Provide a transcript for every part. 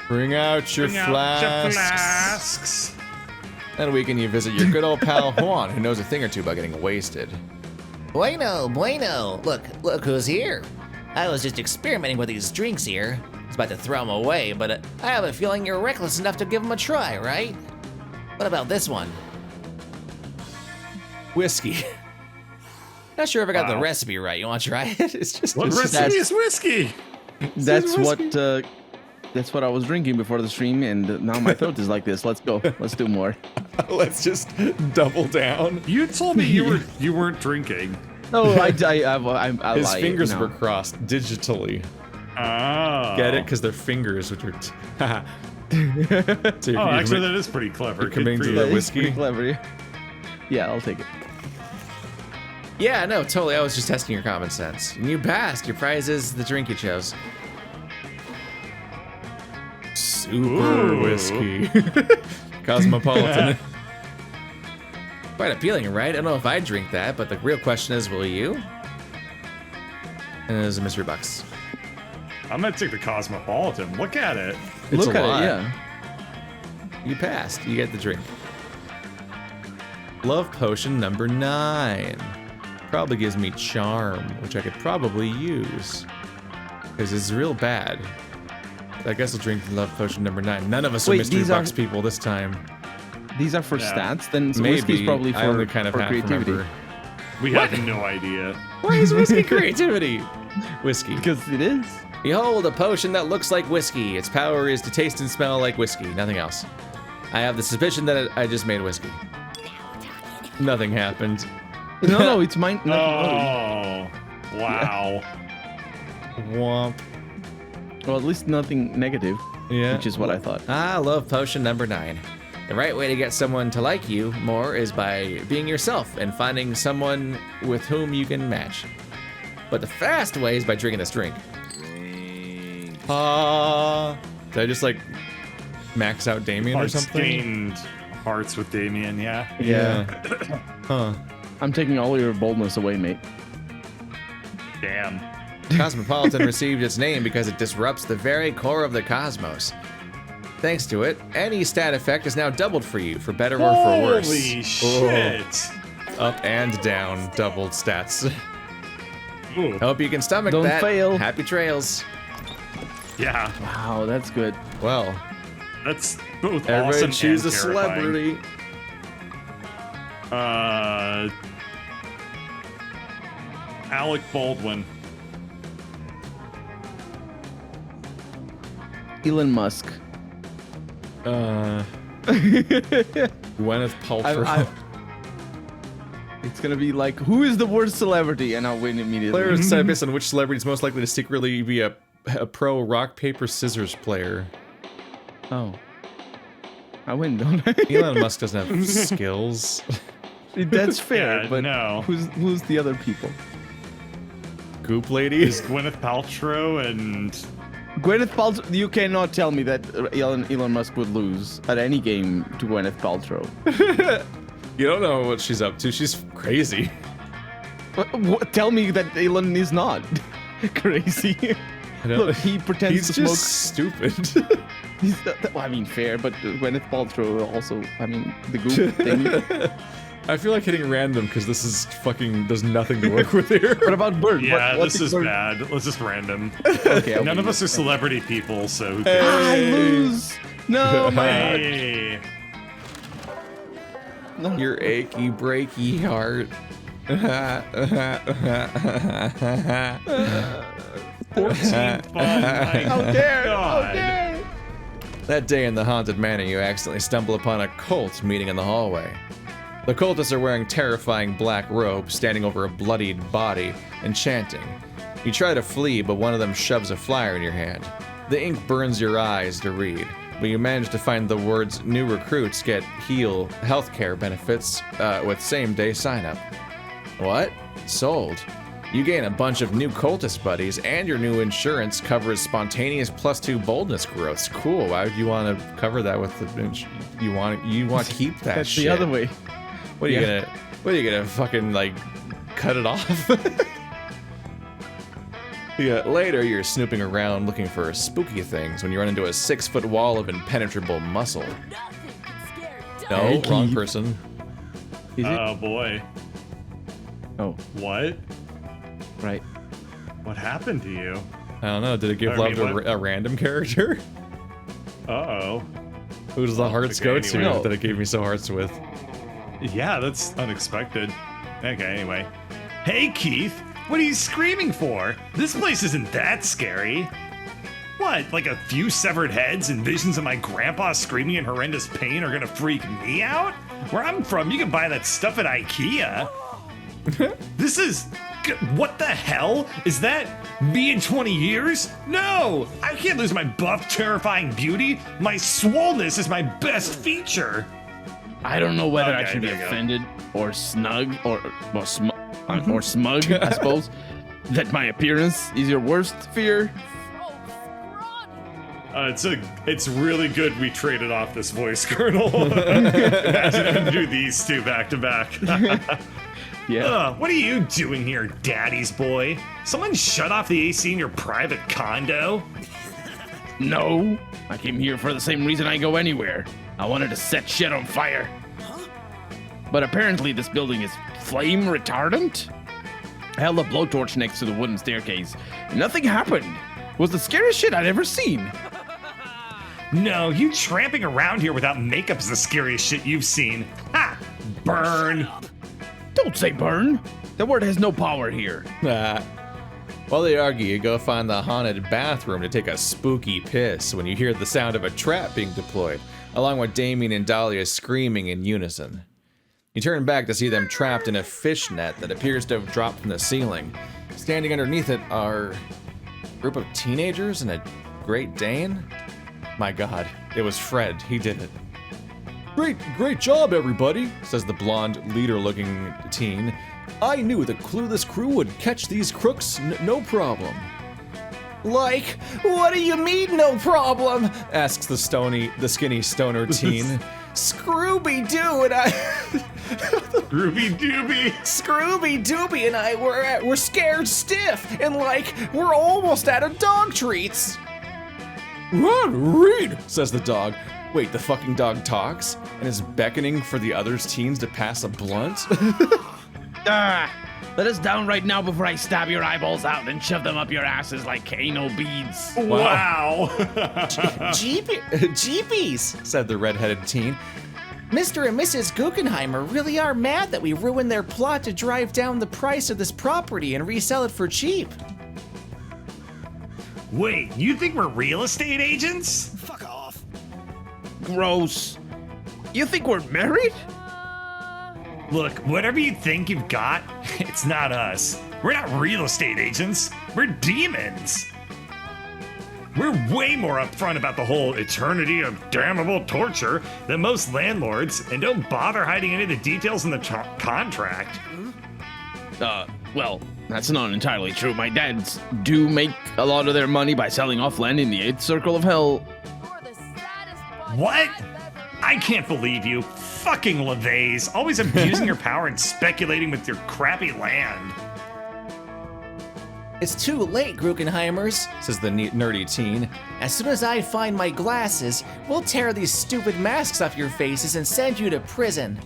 Bring out your flasks. And we can visit your good old pal Juan, who knows a thing or two about getting wasted. Bueno. Look who's here. I was just experimenting with these drinks here. I was about to throw them away, but I have a feeling you're reckless enough to give them a try, right? What about this one? Whiskey. Not sure if I got the recipe right. You want to try it? It's just What recipe is whiskey? That's what I was drinking before the stream, and now my throat is like this. Let's go. Let's do more. Let's just double down. You told me you weren't drinking. No, I His lie, fingers no. were crossed digitally. Oh. Get it? Because they're fingers, which are. So you're Actually, that is pretty clever. You're committing Good to for the you. That is whiskey? pretty clever. Yeah, I'll take it. Yeah, no, totally. I was just testing your common sense. And you passed. Your prize is the drink you chose. Super whiskey. Cosmopolitan. Quite appealing, right? I don't know if I drink that, but the real question is, will you? And there's a mystery box. I'm gonna take the Cosmopolitan. Look at it. It's Look a at lot. it, yeah. You passed. You get the drink. Love potion number 9. Probably gives me charm, which I could probably use. Because it's real bad. I guess I'll drink love potion number 9. None of us are Wait, mystery these box are- people this time. These are for Yeah. stats, then Maybe. whiskey's probably I only for, kind of for half creativity. remember. We have no idea. Why is whiskey creativity? Whiskey. Because it is. Behold, a potion that looks like whiskey. Its power is to taste and smell like whiskey, nothing else. I have the suspicion that I just made whiskey. Nothing happened. No, it's mine. No, Oh, wow. Womp. Well, at least nothing negative, Yeah. which is what I thought. I love potion number 9. The right way to get someone to like you more is by being yourself and finding someone with whom you can match. But the fast way is by drinking this drink. Did I just like max out Damien or something? Gained hearts with Damien, yeah. Yeah. Huh. I'm taking all your boldness away, mate. Damn. Cosmopolitan received its name because it disrupts the very core of the cosmos. Thanks to it, any stat effect is now doubled for you, for better or for worse. Holy shit. Up and down, doubled stats. Ooh. Hope you can stomach Don't that. fail. Happy trails. Yeah, Wow, that's good. Well, that's both everybody awesome choose and a terrifying. celebrity. Alec Baldwin. Elon Musk. Gwyneth Paltrow. It's gonna be like, who is the worst celebrity? And I'll win immediately. Players decide based on which celebrity is most likely to secretly be a pro rock, paper, scissors player. Oh. I win, don't I? Elon Musk doesn't have skills. That's fair, Yeah, but no. who's the other people? Goop lady. Is Gwyneth Paltrow and Gwyneth Paltrow. You cannot tell me that Elon Musk would lose at any game to Gwyneth Paltrow. You don't know what she's up to. She's crazy. Tell me that Elon is not crazy. I know. Look, he pretends He's to just smoke. stupid. Well, I mean, fair, but Gwyneth Paltrow also. I mean, the goop thing. I feel like hitting random because this is fucking. There's nothing to work with here. What about Bird? yeah, what this did is Bird- bad. Let's just random. Okay, None of us are celebrity people, so who I cares? lose. No, my heart. Hey. No. Your achy breaky heart. 14th fun. How dare! How God. dare! That day in the haunted manor, you accidentally stumble upon a cult meeting in the hallway. The cultists are wearing terrifying black robes, standing over a bloodied body, and chanting. You try to flee, but one of them shoves a flyer in your hand. The ink burns your eyes to read, but you manage to find the words "New recruits get healthcare benefits with same-day sign-up." What? Sold. You gain a bunch of new cultist buddies, and your new insurance covers spontaneous +2 boldness growths. Cool. Why would you want to cover that with the? You want to keep that That's shit. the other way. What are you gonna? What are you gonna fucking like? Cut it off? Yeah, later you're snooping around looking for spooky things when you run into a 6-foot wall of impenetrable muscle. No, Hey, wrong Keith. person. Is it? Oh boy. Oh, What? right. What happened to you? I don't know, did it give I love mean, to what? a random character? Uh-oh. Who does the hearts Okay, go to anyway. that it gave me so hearts with? Yeah, that's unexpected. Okay, anyway. Hey, Keith! What are you screaming for? This place isn't that scary. What, like a few severed heads and visions of my grandpa screaming in horrendous pain are gonna freak me out? Where I'm from, you can buy that stuff at IKEA. This is... What the hell? Is that me in 20 years? No! I can't lose my buff, terrifying beauty. My swollenness is my best feature. I don't know whether I Okay, should be there you go. offended or snug or smug, I suppose, that my appearance is your worst fear. It's really good we traded off this voice, Colonel. Imagine having to do these two back to back. Yeah. What are you doing here, daddy's boy? Someone shut off the AC in your private condo? No, I came here for the same reason I go anywhere. I wanted to set shit on fire. But apparently this building is flame retardant? I held a blowtorch next to the wooden staircase. Nothing happened. It was the scariest shit I'd ever seen. No, you tramping around here without makeup's the scariest shit you've seen. Ha! Burn! Don't say burn. That word has no power here. While they argue, you go find the haunted bathroom to take a spooky piss when you hear the sound of a trap being deployed, along with Damien and Dahlia screaming in unison. You turn back to see them trapped in a fish net that appears to have dropped from the ceiling. Standing underneath it are a group of teenagers and a Great Dane? My god, it was Fred. He did it. Great job, everybody, says the blonde, leader-looking teen. I knew the clueless crew would catch these crooks no problem. Like, what do you mean, no problem? Asks the skinny stoner teen. Scrooby-Doo and I... Ruby Dooby! Scrooby-Dooby and I were scared stiff, and like, we're almost out of dog treats. Run, Reed, says the dog. Wait, the fucking dog talks and is beckoning for the other teens to pass a blunt? Let us down right now before I stab your eyeballs out and shove them up your asses like anal beads. Wow! Jeepies! Said the red-headed teen. Mr. and Mrs. Guggenheimer really are mad that we ruined their plot to drive down the price of this property and resell it for cheap. Wait, you think we're real estate agents? Gross. You think we're married? Look, whatever you think you've got, it's not us. We're not real estate agents. We're demons. We're way more upfront about the whole eternity of damnable torture than most landlords, and don't bother hiding any of the details in the contract. Well, that's not entirely true. My dads do make a lot of their money by selling off land in the 8th circle of hell. What? I can't believe you. Fucking LeVays, always abusing your power and speculating with your crappy land. It's too late, Guggenheimers, Says the nerdy teen. As soon as I find my glasses, we'll tear these stupid masks off your faces and send you to prison.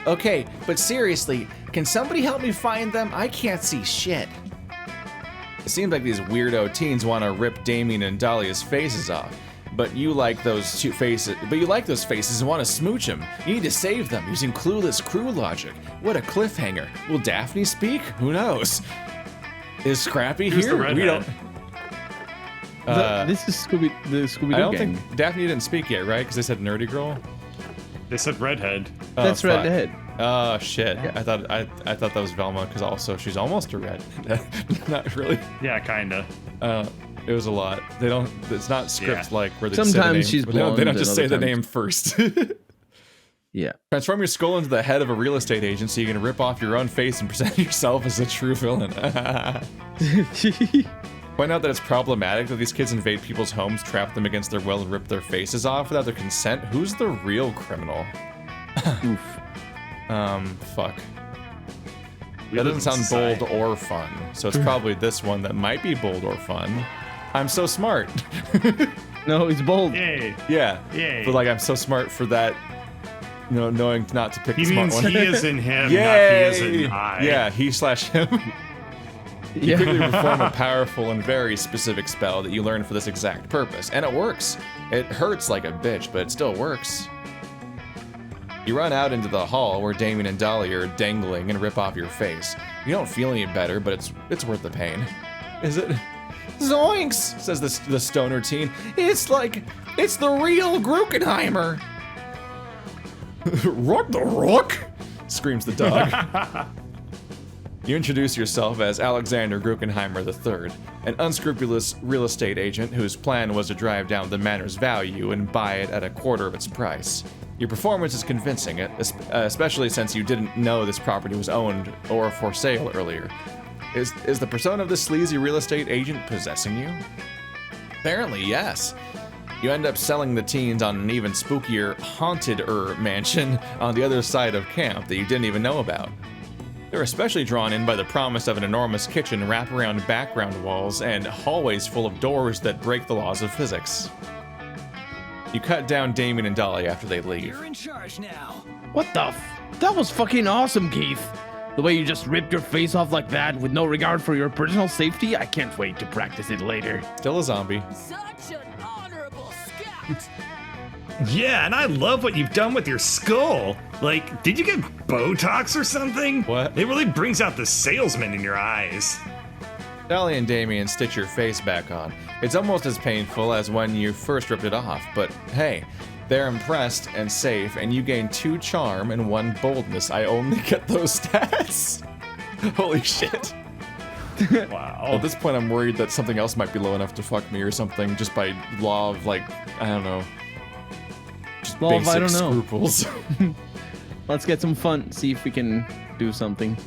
Okay, but seriously, can somebody help me find them? I can't see shit. It seems like these weirdo teens want to rip Damien and Dahlia's faces off. But you like those faces and want to smooch them. You need to save them using clueless crew logic. What a cliffhanger. Will Daphne speak? Who knows? Is Scrappy Who's here? the redhead? We don't. This is the Scooby-Doo I don't gang. think Daphne didn't speak yet, right? Because they said nerdy girl. They said redhead. Oh, That's fuck. redhead. Oh shit! Yeah. I thought that was Velma because also she's almost a red. Not really. Yeah, kinda. It was a lot. They don't. It's not script like where they Sometimes say the name. she's they don't blonde just and say other the times- name first. Yeah. Transform your skull into the head of a real estate agent so you can rip off your own face and present yourself as a true villain. Point out that it's problematic that these kids invade people's homes, trap them against their will, and rip their faces off without their consent. Who's the real criminal? Oof. Fuck. That doesn't sound bold or fun, so it's probably this one that might be bold or fun. I'm so smart. No, he's bold. Yay. Yeah. Yay. But like I'm so smart for that, knowing not to pick He the smart means one. he is in him, not he Yay! is in I. Yeah, he/him. You quickly perform a powerful and very specific spell that you learn for this exact purpose, and it works. It hurts like a bitch, but it still works. You run out into the hall where Damien and Dahlia are dangling and rip off your face. You don't feel any better, but it's worth the pain. Is it? Zoinks, says the stoner teen. It's the real Grukenheimer. Rock the rock, screams the dog. You introduce yourself as Alexander Grukenheimer III, an unscrupulous real estate agent whose plan was to drive down the manor's value and buy it at a quarter of its price. Your performance is convincing, especially since you didn't know this property was owned or for sale earlier. Is the persona of this sleazy real estate agent possessing you? Apparently, yes. You end up selling the teens on an even spookier, haunted-er mansion on the other side of camp that you didn't even know about. They're especially drawn in by the promise of an enormous kitchen, wraparound background walls, and hallways full of doors that break the laws of physics. You cut down Damien and Dahlia after they leave. You're in charge now. What the That was fucking awesome, Keith. The way you just ripped your face off like that with no regard for your personal safety, I can't wait to practice it later. Still a zombie. Such an honorable scout. Yeah, and I love what you've done with your skull. Like, did you get Botox or something? What? It really brings out the salesman in your eyes. Dahlia and Damien stitch your face back on. It's almost as painful as when you first ripped it off, but hey, they're impressed and safe, and you gain 2 charm and 1 boldness. I only get those stats. Holy shit. Wow. At this point, I'm worried that something else might be low enough to fuck me or something, just by law of, like, I don't know. Just Law of basic I don't know. scruples. Let's get some fun, see if we can do something.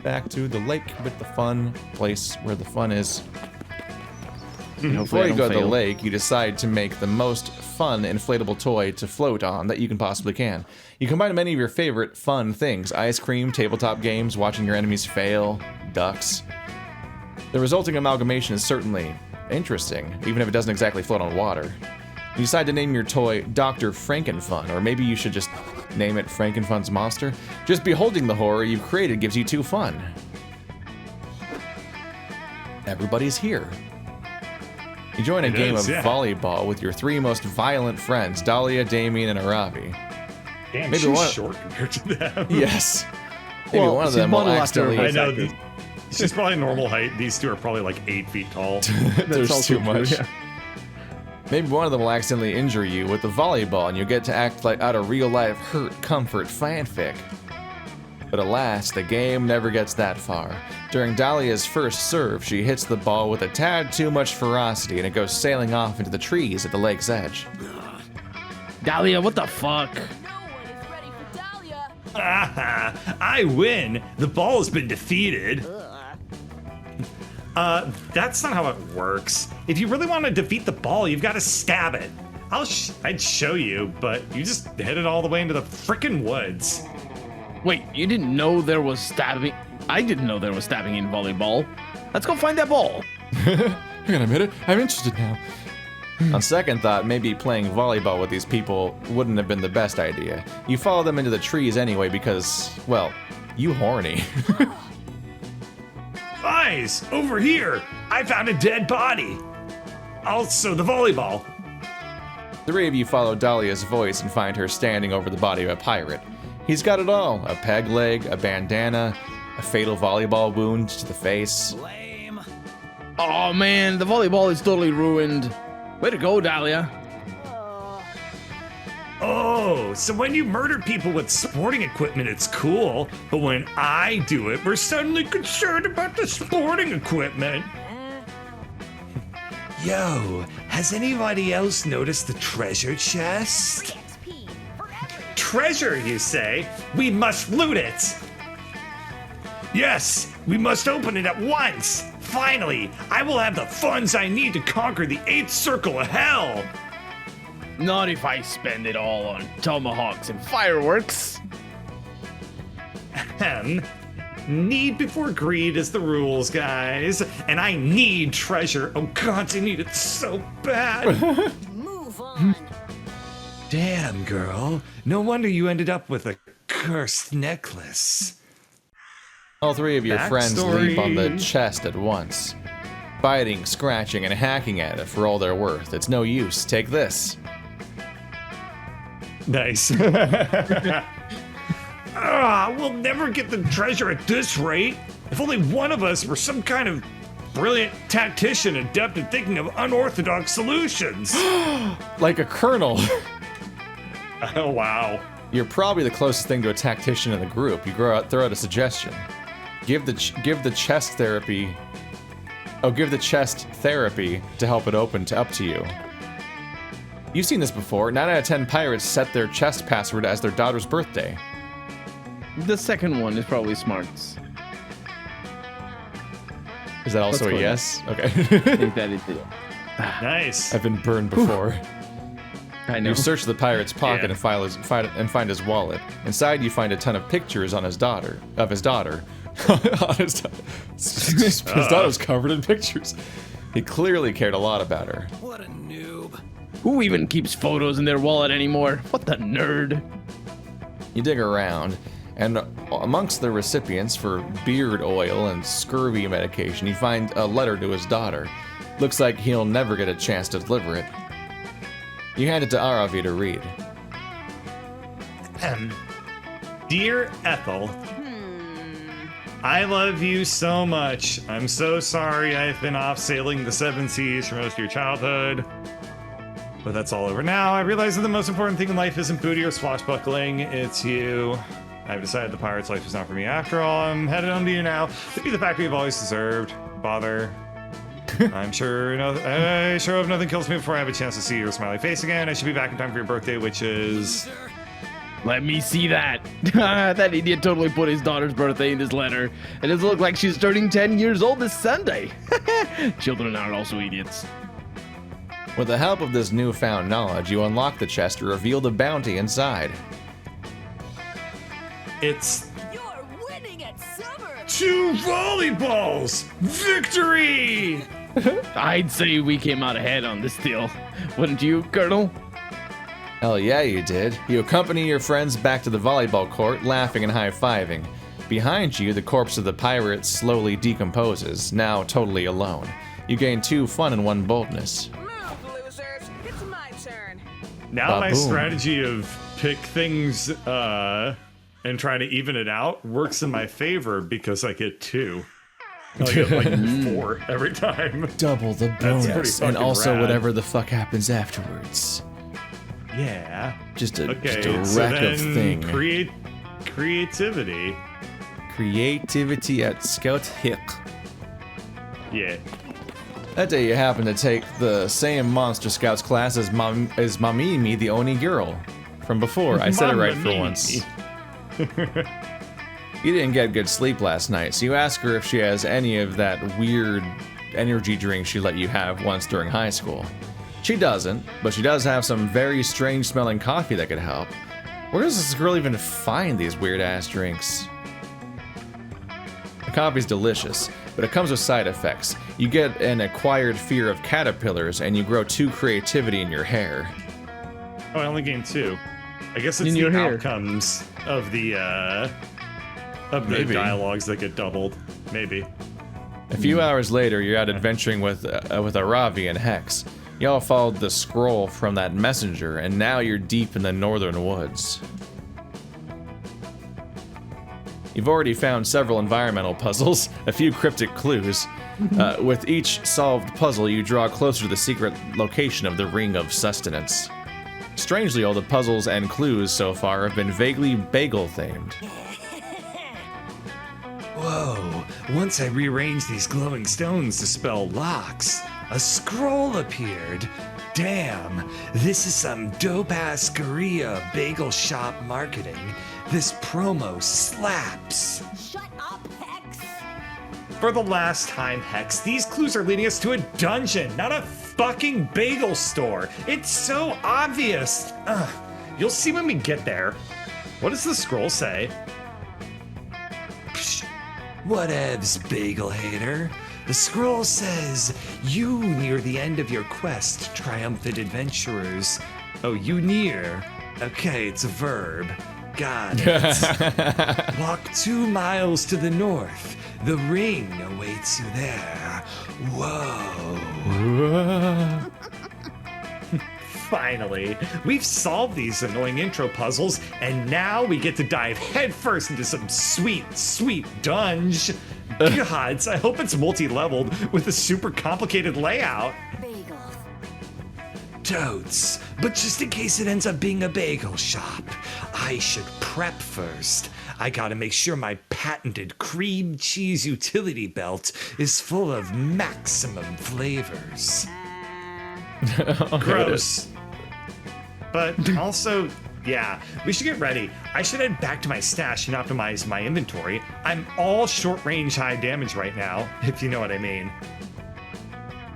Back to the lake with the fun place where the fun is. Before Hopefully I you don't go to the fail. lake, you decide to make the most fun inflatable toy to float on that you can possibly can. You combine many of your favorite fun things: ice cream, tabletop games, watching your enemies fail, ducks. The resulting amalgamation is certainly interesting, even if it doesn't exactly float on water. You decide to name your toy Dr. Frankenfun, or maybe you should just name it Frankenfun's Monster. Just beholding the horror you've created gives you 2 fun. Everybody's here. You join a It game is, of yeah. volleyball with your 3 most violent friends, Dahlia, Damien, and Aaravi. Damn, Maybe she's one- short compared to them. Yes. Maybe Well, one of she's them will modeled after accidentally... her I know. Exactly. She's probably normal height. These 2 are probably like 8 feet tall. There's also too true, much. yeah. Maybe one of them will accidentally injure you with the volleyball and you'll get to act like out of real-life hurt comfort fanfic. But alas, the game never gets that far. During Dahlia's first serve, she hits the ball with a tad too much ferocity and it goes sailing off into the trees at the lake's edge. Dahlia, what the fuck? No one is ready for Dahlia. I win. The ball has been defeated. That's not how it works. If you really want to defeat the ball, you've got to stab it. I'd show you, but you just hit it all the way into the frickin' woods. Wait, you didn't know there was stabbing? I didn't know there was stabbing in volleyball. Let's go find that ball. Hang on a minute, I'm interested now. On second thought, maybe playing volleyball with these people wouldn't have been the best idea. You follow them into the trees anyway because, well, you horny. Guys, over here! I found a dead body. Also, the volleyball. 3 of you follow Dahlia's voice and find her standing over the body of a pirate. He's got it all: a peg leg, a bandana, a fatal volleyball wound to the face. Lame. Oh man, the volleyball is totally ruined. Way to go, Dahlia. Oh, so when you murder people with sporting equipment, it's cool. But when I do it, we're suddenly concerned about the sporting equipment. Yo, has anybody else noticed the treasure chest? XP forever. Treasure, you say? We must loot it! Yes, we must open it at once! Finally, I will have the funds I need to conquer the 8th circle of hell! Not if I spend it all on tomahawks and fireworks. Ahem. Need before greed is the rules, guys. And I need treasure. Oh god, I need it so bad. Move on. Damn, girl. No wonder you ended up with a cursed necklace. All three of your friends Backstory. leap on the chest at once, biting, scratching, and hacking at it for all they're worth. It's no use. Take this. Nice. We'll never get the treasure at this rate. If only one of us were some kind of brilliant tactician adept at thinking of unorthodox solutions. Like a colonel. Oh, wow. You're probably the closest thing to a tactician in the group. You throw out a suggestion. Give the chest therapy. Oh, give the chest therapy to help it open up to you. You've seen this before. 9 out of 10 pirates set their chest password as their daughter's birthday. The second one is probably smarts. Is that also Let's a go yes? Okay. I think that is it. Nice. I've been burned before. I know. You search the pirate's pocket Yeah. and find his wallet. Inside, you find a ton of pictures on his daughter. His daughter's covered in pictures. He clearly cared a lot about her. What a noob. Who even keeps photos in their wallet anymore? What the nerd? You dig around, and amongst the recipients for beard oil and scurvy medication, you find a letter to his daughter. Looks like he'll never get a chance to deliver it. You hand it to Aaravi to read. Dear Ethel, I love you so much. I'm so sorry I've been off sailing the seven seas for most of your childhood. But that's all over now. I realize that the most important thing in life isn't booty or swashbuckling, it's you. I've decided the pirate's life is not for me after all. I'm headed home to you now to be the factory you've always deserved. Bother. I sure hope nothing kills me before I have a chance to see your smiley face again. I should be back in time for your birthday, which is... Let me see that. That idiot totally put his daughter's birthday in his letter. It does look like she's turning 10 years old this Sunday. Children are also idiots. With the help of this newfound knowledge, you unlock the chest to reveal the bounty inside. It's You're winning at summer. 2 volleyballs! Victory! I'd say we came out ahead on this deal. Wouldn't you, Colonel? Hell yeah, you did. You accompany your friends back to the volleyball court, laughing and high-fiving. Behind you, the corpse of the pirate slowly decomposes, now totally alone. You gain 2 fun and 1 boldness. Move, losers. It's my turn. Now my Ba-boom. strategy of pick things and try to even it out works in my favor because I get 2. I get like 4 every time. Double the That's pretty bonus, and fucking also rad. whatever the fuck happens afterwards. Yeah. Just a Okay, so wreck of then thing. creativity. Creativity at Scout Hick. Yeah. That day you happen to take the same Monster Scouts class as Mamimi, the Oni girl. From before, I said it right for Mamimi. once. You didn't get good sleep last night, so you ask her if she has any of that weird energy drink she let you have once during high school. She doesn't, but she does have some very strange smelling coffee that could help. Where does this girl even find these weird ass drinks? The coffee's delicious, but it comes with side effects. You get an acquired fear of caterpillars, and you grow 2 creativity in your hair. Oh, I only gained 2. I guess it's In the your hair. outcomes of the Maybe. dialogues that get doubled. Maybe. A few hours later, you're out adventuring with Aaravi and Hex. Y'all followed the scroll from that messenger, and now you're deep in the northern woods. You've already found several environmental puzzles, a few cryptic clues. With each solved puzzle, you draw closer to the secret location of the Ring of Sustenance. Strangely, all the puzzles and clues so far have been vaguely bagel-themed. Whoa, once I rearranged these glowing stones to spell locks, a scroll appeared. Damn, this is some dope-ass Korea bagel shop marketing. This promo slaps. Shut up, Hex. For the last time, Hex, these clues are leading us to a dungeon, not a fucking bagel store. It's so obvious. Ugh, you'll see when we get there. What does the scroll say? Psh, Whatevs, bagel hater. The scroll says, you near the end of your quest, triumphant adventurers. Oh, you near? Okay, it's a verb. Got it. Walk 2 miles to the north. The ring awaits you there. Whoa. Finally, we've solved these annoying intro puzzles, and now we get to dive headfirst into some sweet, sweet dunge. Gods, I hope it's multi-leveled with a super complicated layout. Bagels. Totes, but just in case it ends up being a bagel shop, I should prep first. I gotta make sure my patented cream cheese utility belt is full of maximum flavors. Gross. But also, yeah, we should get ready. I should head back to my stash and optimize my inventory. I'm all short range, high damage right now, if you know what I mean.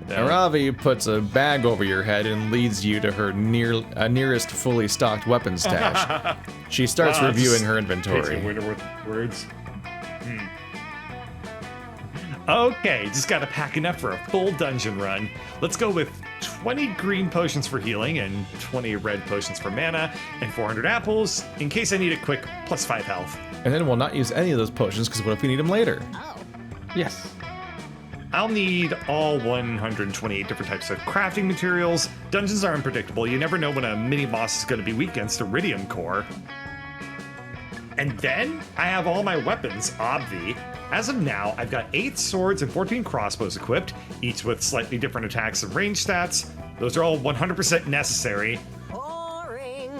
Aaravi puts a bag over your head and leads you to her nearest fully stocked weapons stash. She starts Wow, reviewing just her takes inventory. me with words. Okay, just gotta pack enough for a full dungeon run. Let's go with 20 green potions for healing and 20 red potions for mana and 400 apples in case I need a quick +5 health. And then we'll not use any of those potions because what if we need them later? Oh. Yes. I'll need all 128 different types of crafting materials. Dungeons are unpredictable. You never know when a mini boss is going to be weak against Iridium Core. And then I have all my weapons, obvi. As of now, I've got 8 swords and 14 crossbows equipped, each with slightly different attacks and range stats. Those are all 100% necessary. Boring.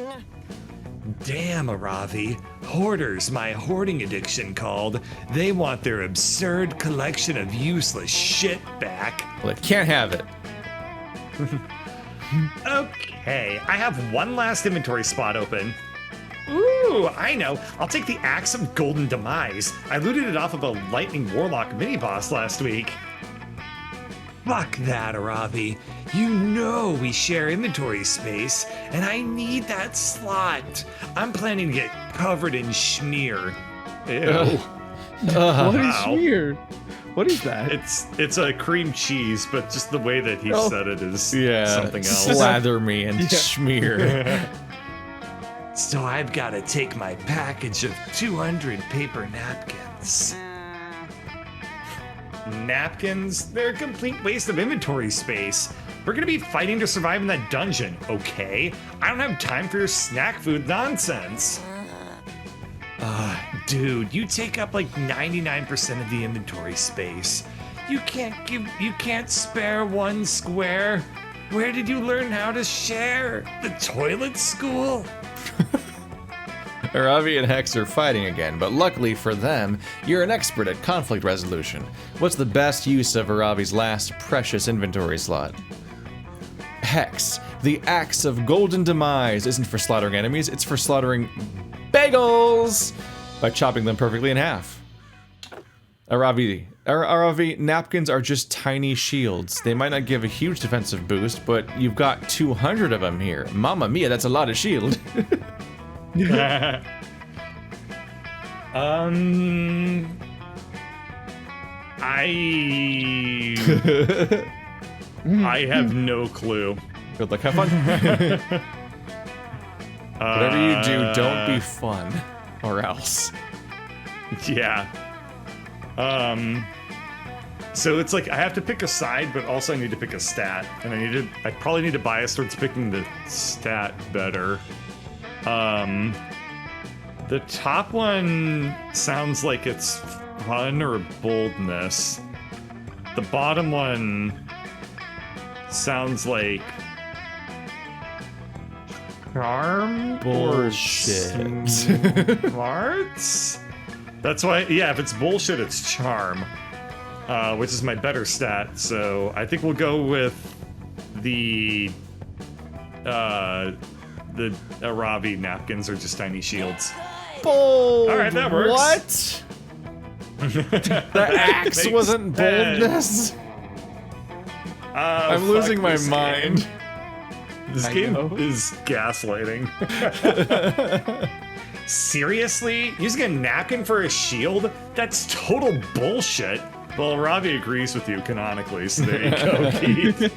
Damn, Aaravi. Hoarders, my hoarding addiction called. They want their absurd collection of useless shit back. Well, it can't have it. Okay, I have one last inventory spot open. Ooh, I know. I'll take the Axe of Golden Demise. I looted it off of a Lightning Warlock mini-boss last week. Fuck that, Aaravi. You know we share inventory space, and I need that slot. I'm planning to get covered in schmear. Ew. What is Wow. schmear? What is that? It's a cream cheese, but just the way that he Oh. said it is Yeah, something else. slather me and smear. So I've got to take my package of 200 paper napkins. Napkins? They're a complete waste of inventory space. We're gonna be fighting to survive in that dungeon, okay? I don't have time for your snack food nonsense. Dude, you take up like 99% of the inventory space. You can't spare one square. Where did you learn how to share? The toilet school? Aaravi and Hex are fighting again, but luckily for them, you're an expert at conflict resolution. What's the best use of Aravi's last precious inventory slot? Hex, the Axe of Golden Demise isn't for slaughtering enemies, it's for slaughtering bagels by chopping them perfectly in half. Aaravi, napkins are just tiny shields. They might not give a huge defensive boost, but you've got 200 of them here. Mamma mia, that's a lot of shield. I have no clue. Good luck, have fun. Whatever you do, don't be fun, or else. Yeah. So it's like I have to pick a side, but also I need to pick a stat, and I probably need to bias towards picking the stat better. The top one sounds like it's fun or boldness. The bottom one sounds like charm Bullshit. or smarts. That's why, yeah, if it's bullshit, it's charm, which is my better stat. So I think we'll go with the Aaravi napkins are just tiny shields. Bold. All right, that works. What? The axe makes wasn't boldness. I'm Fuck losing my this mind. game. This game is gaslighting. Seriously? Using a napkin for a shield? That's total bullshit. Well, Aaravi agrees with you canonically, so there you go, Keith.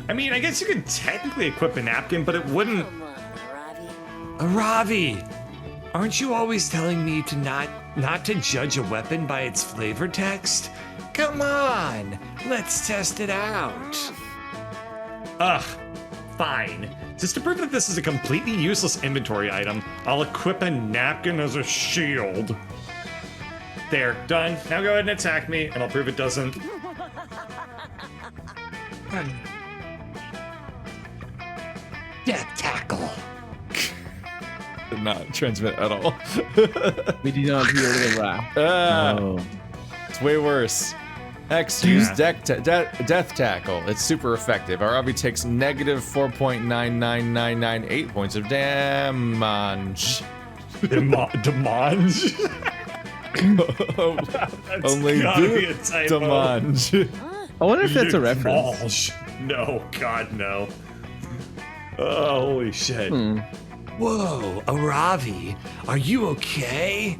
I mean, I guess you could technically equip a napkin, but it wouldn't. Come on, Aaravi. Aaravi, aren't you always telling me to not to judge a weapon by its flavor text? Come on, let's test it out. Ugh, fine. Just to prove that this is a completely useless inventory item, I'll equip a napkin as a shield. There, done. Now go ahead and attack me, and I'll prove it doesn't. Death tackle. Did not transmit at all. We did not hear the rap. Ah, It's way worse. X use death tackle. It's super effective. Aaravi takes negative 4.99998 points of damage. Demange? Only gotta be a typo. damage. I wonder if that's a reference. Demange. No, God, no. Oh, holy shit. Whoa, Aaravi, are you okay?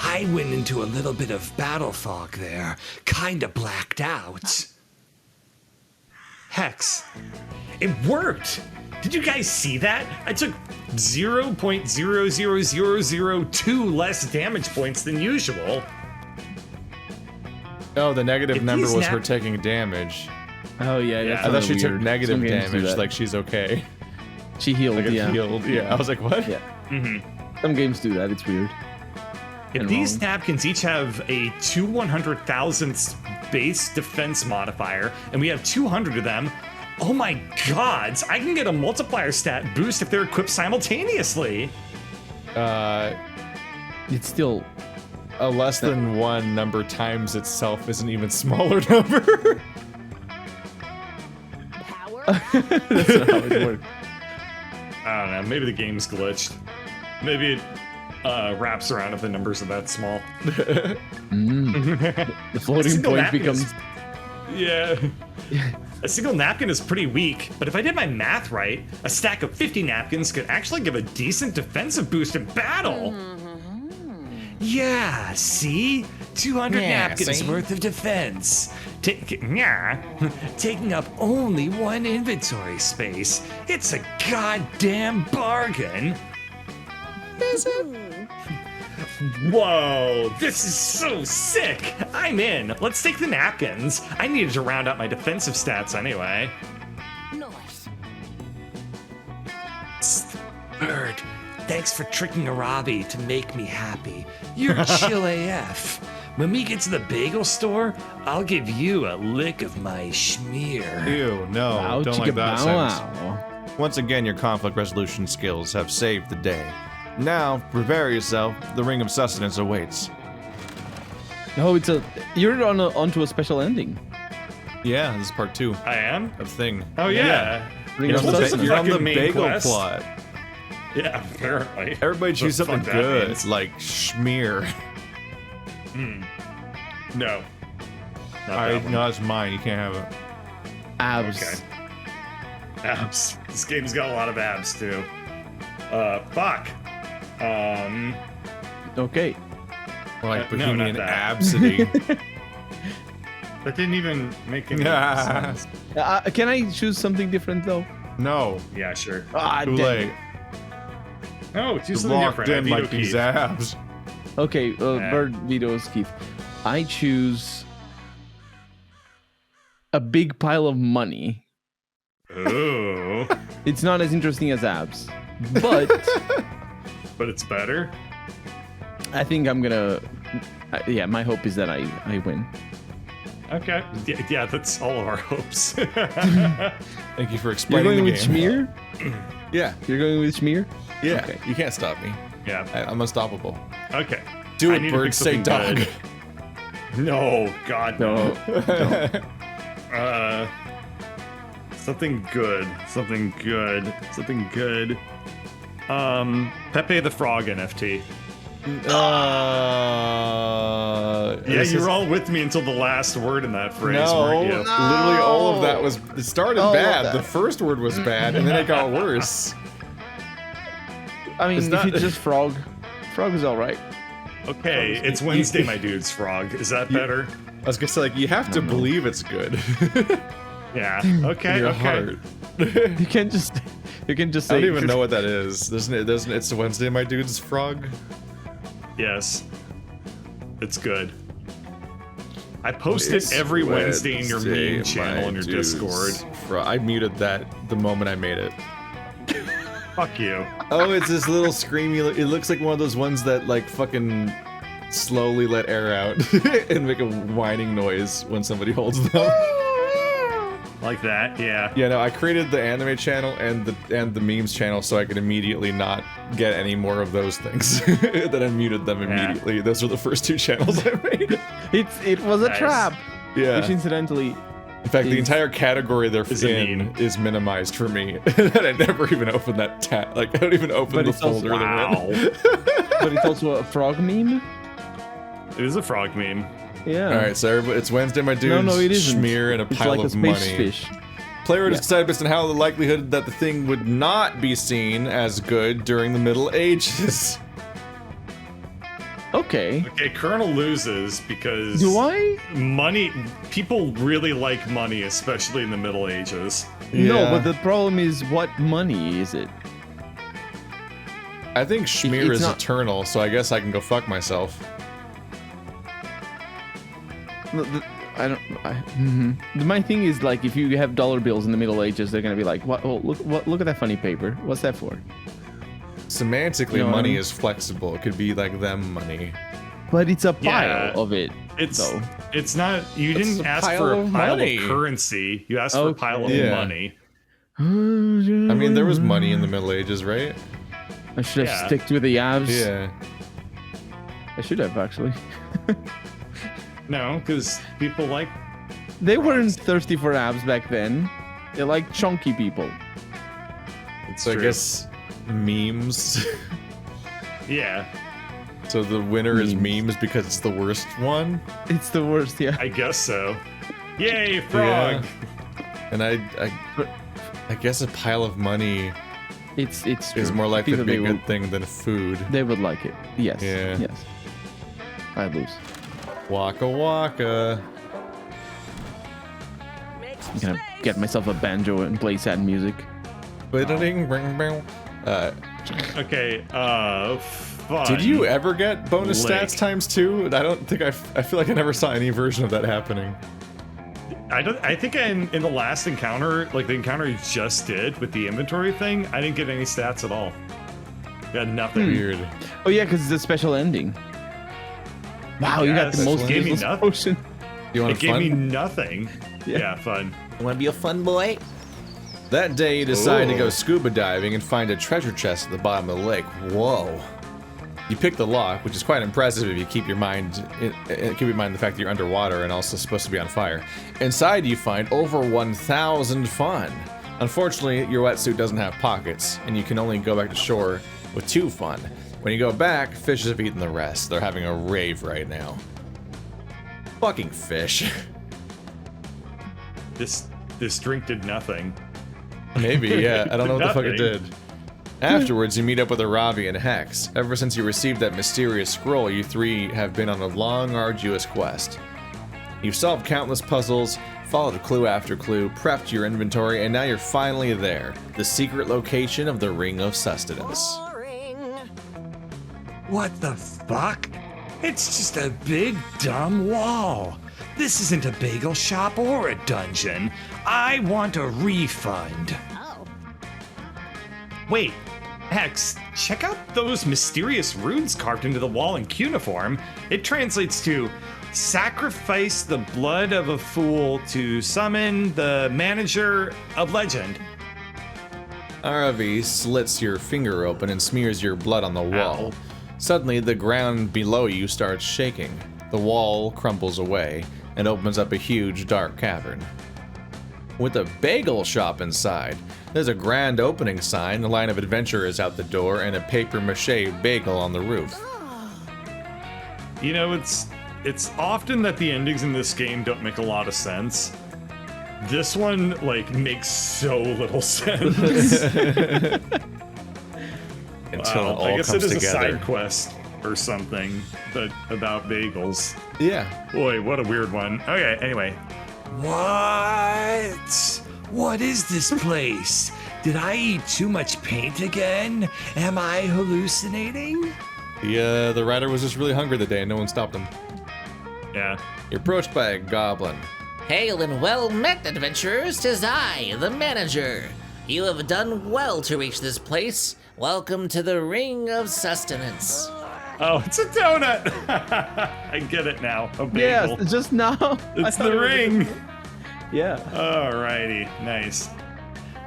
I went into a little bit of battle fog there, kinda blacked out. Hex. It worked! Did you guys see that? I took 0.00002 less damage points than usual. Oh, the negative If number these was her nap- taking damage. Oh yeah, that's I thought she kinda took weird. negative Some games do damage, that. like she's okay. she healed. Like Yeah. healed. Yeah, I was like, what? Yeah. Some games do that. It's weird. If And these wrong. napkins each have a 2/100,000th base defense modifier, and we have 200 of them, oh my gods, I can get a multiplier stat boost if they're equipped simultaneously. It's still. A less than one number times itself is an even smaller number. Power? That's not how it works. I don't know, maybe the game's glitched. Maybe it wraps around if the numbers are that small. The floating Single point napkin becomes. is- Yeah. A single napkin is pretty weak, but if I did my math right, a stack of 50 napkins could actually give a decent defensive boost in battle. Yeah, see? 200 Yeah, napkins see? worth of defense. Taking up only one inventory space. It's a goddamn bargain. Whoa, this is so sick! I'm in. Let's take the napkins. I needed to round out my defensive stats anyway. Nice. Bird, thanks for tricking Aaravi to make me happy. You're chill AF. When we get to the bagel store, I'll give you a lick of my schmear. Ew, no, Bow don't chicka like that bow sentence. wow. Once again, your conflict resolution skills have saved the day. Now, prepare yourself. The ring of sustenance awaits. Oh, it's a. You're onto a special ending. Yeah, this is part 2 I am? of Thing. Oh yeah. Ring You're of on the, sustenance. you're on the Fucking main bagel quest. plot. Yeah, apparently. Everybody choose The something fuck that good, means. like schmear. No. Not Alright, that one. no, that's mine. You can't have it. Abs. Okay. Abs. This game's got a lot of abs too. Fuck. Okay. Or like No, not Bohemian that. Absidy. That didn't even make any Yeah. sense. Can I choose something different though? No, Yeah, sure. Ah, too dang late. it. No, choose You're something locked different. I in veto like these Keith. abs. Okay, Bird vetoes Keith. I choose a big pile of money. Ooh. It's not as interesting as abs, but But it's better. I think I'm gonna. Yeah, my hope is that I win. Okay. Yeah, that's all of our hopes. Thank you for You're explaining going the with game. schmear? Yeah, You're going with schmear? yeah. Okay. You can't stop me. Yeah. I'm unstoppable. Okay. Do I it, need to bird. pick Say something dog. good. No, God, no. No. Something good. Something good. Something good. Pepe the Frog NFT. Yeah, This you is- were all with me until the last word in that phrase, No, weren't you? literally all of that was. It started All of bad. that. The first word was bad, and then it got worse. I mean, It's if not- it's just frog, frog is all right. Okay, it's Wednesday, my dude's frog. Is that better? I was gonna say, like, you have to believe it's good. Yeah. In Okay. your Okay. heart. You can just say. I don't even know what that is. Doesn't it? It's Wednesday, my dude's frog. Yes. It's good. I post It's it every Wednesday in your Wednesday, meme channel my in your dude's Discord. I muted that the moment I made it. Fuck you. Oh, it's this little screamy. It looks like one of those ones that like fucking slowly let air out and make a whining noise when somebody holds them. Like that, yeah. Yeah, no, I created the anime channel and the memes channel so I could immediately not get any more of those things. Then I muted them immediately. Those were the first 2 channels I made. It was a Nice. trap. Yeah. Which incidentally, In fact, the is- entire category they're is a in meme. is minimized for me. And I never even opened that tab. Like, I don't even open But the it's also- folder they're in. but it's also a frog meme. It is a frog meme. Yeah. All right, so everybody, it's Wednesday, my dudes. No, it isn't. Schmear and a It's pile like a of space money. fish. Player Yeah. decided based on how the likelihood that the thing would not be seen as good during the Middle Ages. Okay. Okay, Colonel loses because Do I? money. People really like money, especially in the Middle Ages. No, Yeah. but the problem is, what money is it? I think Schmear it's is not- eternal, so I guess I can go fuck myself. My thing is, like, if you have dollar bills in the Middle Ages, they're gonna be like, "What? Oh, look at that funny paper. What's that for?" Semantically, You know what I money mean? is flexible. It could be like them money. But it's a Yeah. pile of it. It's though. it's not. You It's didn't a ask pile for a of pile money. of currency. You asked for a pile of Yeah. money. I mean, there was money in the Middle Ages, right? I should have Yeah. sticked with the abs. Yeah. I should have actually. No, because people like. They weren't thirsty for abs back then. They're like chunky people. It's So true. I guess memes. Yeah, So the winner is Memes. memes because it's the worst one. It's the worst, yeah. I guess so. Yay, frog! And I guess a pile of money It's true. is more likely to People, be a they good would- thing than food. They would like it. Yes. Yeah. Yes. I lose. Waka waka. I'm gonna get myself a banjo and play sad music. Ba-da-ding, bring, bring. Okay, fun. Did you ever get bonus Link. stats times 2? I don't think I feel like I never saw any version of that happening. I think in the last encounter, like the encounter you just did with the inventory thing, I didn't get any stats at all. Got nothing. Weird. Oh yeah, because it's a special ending. Wow, you got Yes, the most gave me useless nothing. potion. You want It gave fun? me nothing. Yeah. Yeah, fun. You want to be a fun boy? That day, you decide to go Ooh. scuba diving and find a treasure chest at the bottom of the lake. Whoa! You pick the lock, which is quite impressive if you keep your mind keep in mind the fact that you're underwater and also supposed to be on fire. Inside, you find over 1,000 fun. Unfortunately, your wetsuit doesn't have pockets, and you can only go back to shore with 2 fun. When you go back, fishes have eaten the rest. They're having a rave right now. Fucking fish. This drink did nothing. Maybe, yeah. I don't know what the fuck it Nothing. did. Afterwards, you meet up with Aaravi and Hex. Ever since you received that mysterious scroll, you 3 have been on a long, arduous quest. You've solved countless puzzles, followed clue after clue, prepped your inventory, and now you're finally there. The secret location of the Ring of Sustenance. Boring. What the fuck? It's just a big dumb wall. This isn't a bagel shop or a dungeon. I want a refund. Oh. Wait, Hex, check out those mysterious runes carved into the wall in cuneiform. It translates to sacrifice the blood of a fool to summon the manager of legend. Aaravi slits your finger open and smears your blood on the wall. Ow. Suddenly, the ground below you starts shaking. The wall crumbles away and opens up a huge, dark cavern. With a bagel shop inside, there's a grand opening sign, a line of adventurers out the door, and a papier-mâché bagel on the roof. You know, it's often that the endings in this game don't make a lot of sense. This one, like, makes so little sense. Until it all I guess comes it is together. a side quest. or something, but about bagels. Yeah. Boy, what a weird one. Okay, anyway. What? What is this place? Did I eat too much paint again? Am I hallucinating? The rider was just really hungry the day and no one stopped him. Yeah. You're approached by a goblin. Hail and well met, adventurers. 'Tis I, the manager. You have done well to reach this place. Welcome to the Ring of Sustenance. Oh, it's a donut! I get it now. A Yeah, bagel. just now. I It's thought the it was a ring. different- Yeah. Alrighty, nice.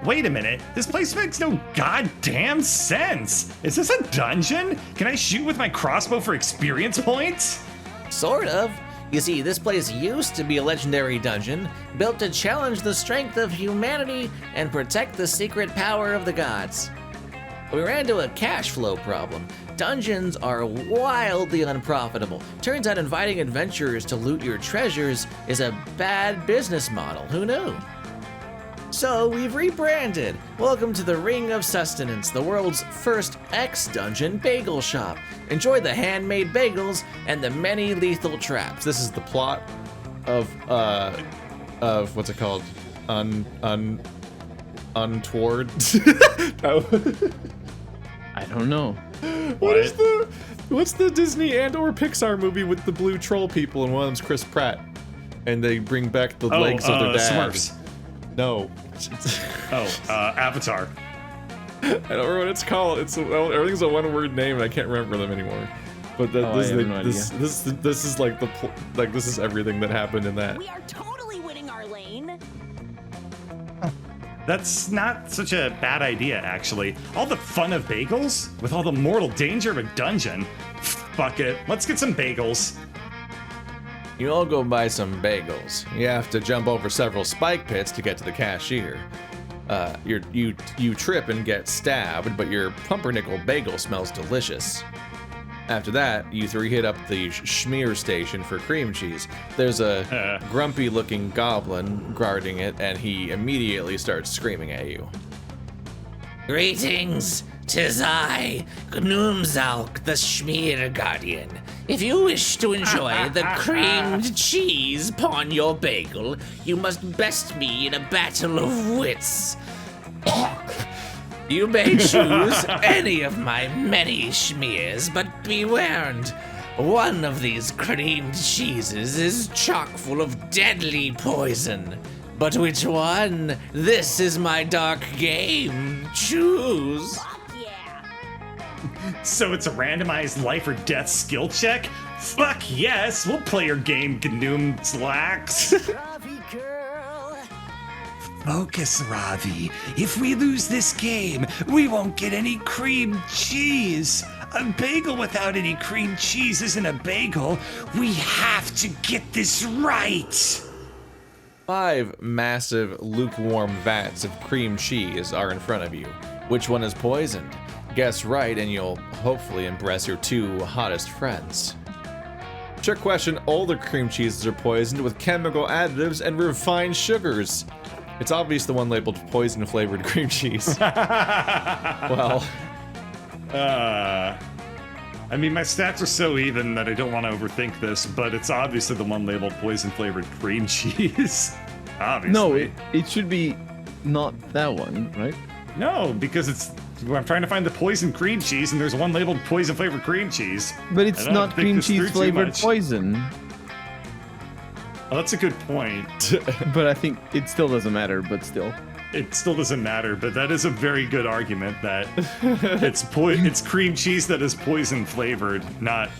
Wait a minute, this place makes no goddamn sense. Is this a dungeon? Can I shoot with my crossbow for experience points? Sort of. You see, this place used to be a legendary dungeon, built to challenge the strength of humanity and protect the secret power of the gods. We ran into a cash flow problem. Dungeons are wildly unprofitable. Turns out inviting adventurers to loot your treasures is a bad business model. Who knew? So we've rebranded. Welcome to the Ring of Sustenance, the world's first X-Dungeon bagel shop. Enjoy the handmade bagels and the many lethal traps. This is the plot of what's it called? Untoward. I don't know. What's the Disney and or Pixar movie with the blue troll people and one of them's Chris Pratt? And they bring back the legs of their dad. Smurfs. No. Avatar. I don't remember what it's called. Everything's a one-word name, and I can't remember them anymore. But this is like this is everything that happened in that. We are totally winning our lane. That's not such a bad idea, actually. All the fun of bagels with all the mortal danger of a dungeon. Fuck it. Let's get some bagels. You all go buy some bagels. You have to jump over several spike pits to get to the cashier. You trip and get stabbed, but your pumpernickel bagel smells delicious. After that, you three hit up the schmear station for cream cheese. There's a grumpy-looking goblin guarding it, and he immediately starts screaming at you. Greetings, 'tis I, Gnumzalk, the Schmear Guardian. If you wish to enjoy the creamed cheese upon your bagel, you must best me in a battle of wits. You may choose any of my many schmears, but be warned. One of these creamed cheeses is chock full of deadly poison. But which one? This is my dark game. Choose. Fuck yeah. So it's a randomized life or death skill check? Fuck yes, we'll play your game, Gnoom Slacks. Ravi girl. Focus, Ravi. If we lose this game, we won't get any cream cheese. A bagel without any cream cheese isn't a bagel. We have to get this right. 5 massive, lukewarm vats of cream cheese are in front of you. Which one is poisoned? Guess right, and you'll hopefully impress your 2 hottest friends. Trick question, all the cream cheeses are poisoned with chemical additives and refined sugars. It's obvious the one labeled poison-flavored cream cheese. Well... I mean, my stats are so even that I don't want to overthink this, but it's obviously the one labeled poison-flavored cream cheese. Obviously. No, it should be not that one, right? No, because I'm trying to find the poison cream cheese, and there's one labeled poison-flavored cream cheese. But it's I don't not think cream this through cheese too flavored much. poison. Oh, that's a good point. But I think it still doesn't matter, but still. It still doesn't matter, but that is a very good argument that it's cream cheese that is poison flavored, not